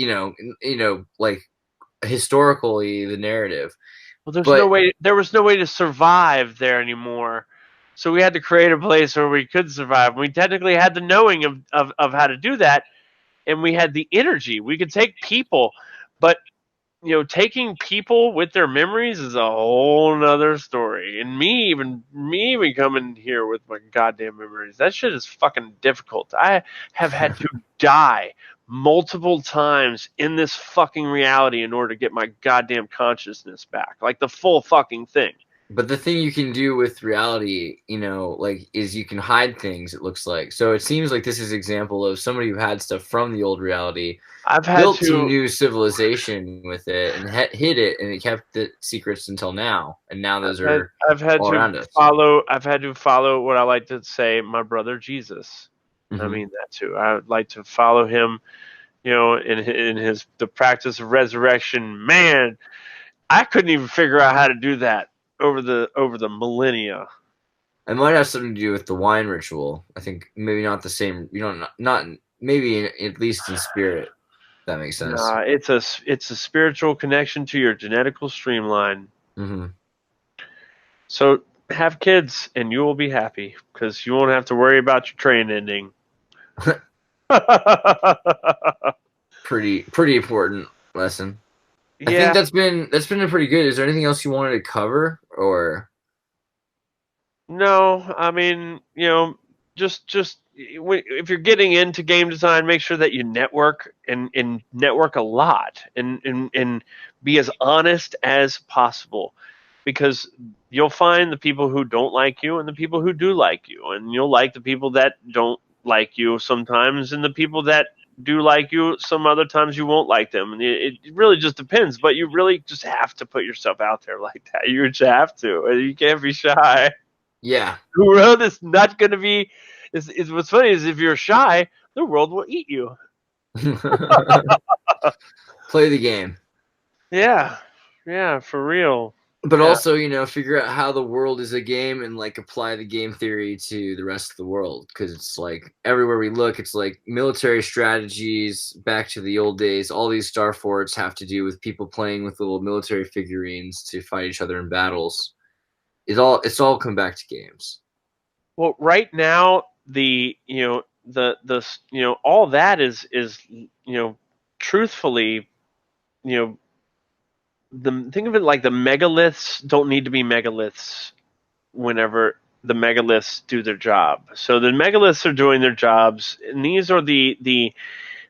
like historically the narrative. Well, there was no way to survive there anymore. So we had to create a place where we could survive. We technically had the knowing of how to do that, and we had the energy. We could take people, but taking people with their memories is a whole nother story. And me even coming here with my goddamn memories, that shit is fucking difficult. I have had to die multiple times in this fucking reality in order to get my goddamn consciousness back, like the full fucking thing. But the thing you can do with reality, is you can hide things, it looks like. So it seems like this is an example of somebody who had stuff from the old reality, built some new civilization with it, and hid it, and it kept the secrets until now. And now those are all around us. I've had to follow what I like to say, my brother Jesus. Mm-hmm. I mean that too. I would like to follow him, in the practice of resurrection. Man, I couldn't even figure out how to do that over the millennia. It might have something to do with the wine ritual. I think maybe not the same. Not maybe at least in spirit. That makes sense. It's a spiritual connection to your genetical streamline. Mm-hmm. So have kids, and you will be happy because you won't have to worry about your train ending. Pretty important lesson. Yeah. I think that's been a pretty good. Is there anything else you wanted to cover, or? No, I mean, just if you're getting into game design, make sure that you network and network a lot and be as honest as possible, because you'll find the people who don't like you and the people who do like you, and you'll like the people that don't like you sometimes, and the people that do like you some other times you won't like them, and it really just depends. But you really just have to put yourself out there like that. You just have to. You can't be shy. Yeah. The world is not going to be. Is what's funny is if you're shy, the world will eat you. Play the game. Yeah, for real. But also, figure out how the world is a game and apply the game theory to the rest of the world, because it's everywhere we look, it's military strategies back to the old days. All these star forts have to do with people playing with little military figurines to fight each other in battles. It's all come back to games. Well, right now all that is truthfully, think of it like the megaliths don't need to be megaliths whenever the megaliths do their job. So the megaliths are doing their jobs, and these are the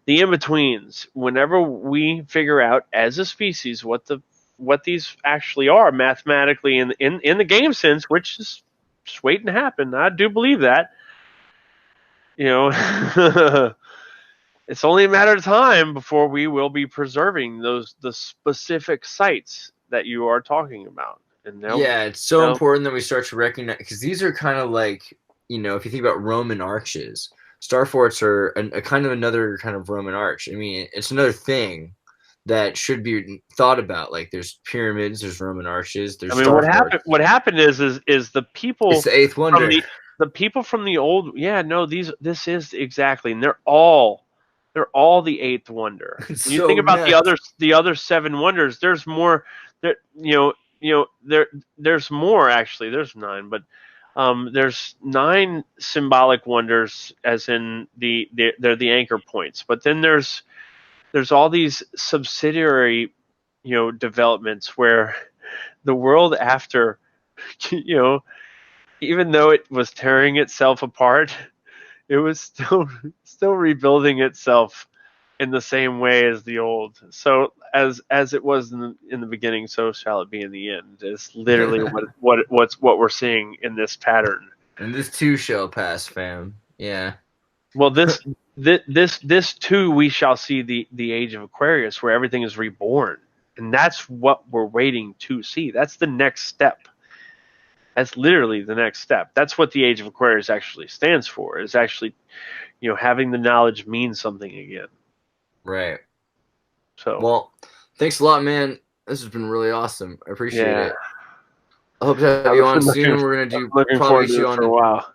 in-betweens. Whenever we figure out as a species what these actually are mathematically in the game sense, which is just waiting to happen. I do believe that. It's only a matter of time before we will be preserving the specific sites that you are talking about. And it's so important that we start to recognize, because these are kind of if you think about Roman arches, star forts are a kind of another kind of Roman arch. I mean, it's another thing that should be thought about. There's pyramids, there's Roman arches. There's what happened is the people. It's the eighth wonder. The people from the old. Yeah, no, this is exactly, and they're all the eighth wonder. You think about the other seven wonders. There's more. There's more actually. There's 9, but there's 9 symbolic wonders, as in they're the anchor points. But then there's all these subsidiary developments where the world after even though it was tearing itself apart, it was still rebuilding itself in the same way as the old. So as it was in the beginning, so shall it be in the end. It's literally what we're seeing in this pattern. And this too shall pass, fam. Yeah. Well, this too, we shall see the age of Aquarius, where everything is reborn, and that's what we're waiting to see. That's the next step. That's literally the next step. That's what the age of Aquarius actually stands for. Is actually, having the knowledge mean something again. Right. So. Well, thanks a lot, man. This has been really awesome. I appreciate it. I hope to have you on soon. We're gonna probably you on for a while.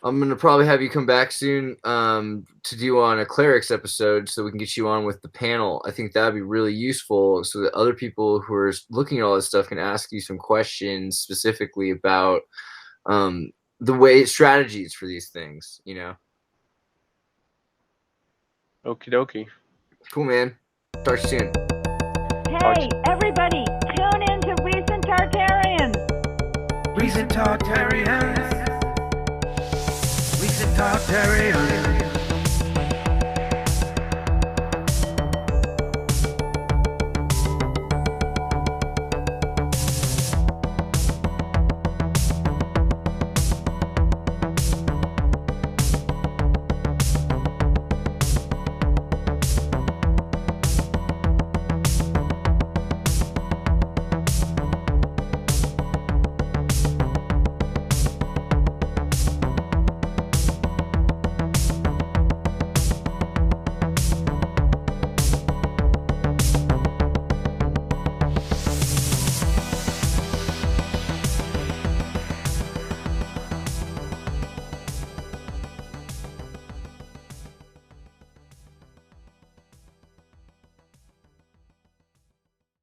I'm gonna probably have you come back soon to do on a Clerics episode, so we can get you on with the panel. I think that'd be really useful, so that other people who are looking at all this stuff can ask you some questions specifically about the strategies for these things. Okie dokie. Cool, man. Talk to you soon. Hey, everybody, tune in to Recent Tartarians. Recent Tartarians. Recent Tartarians.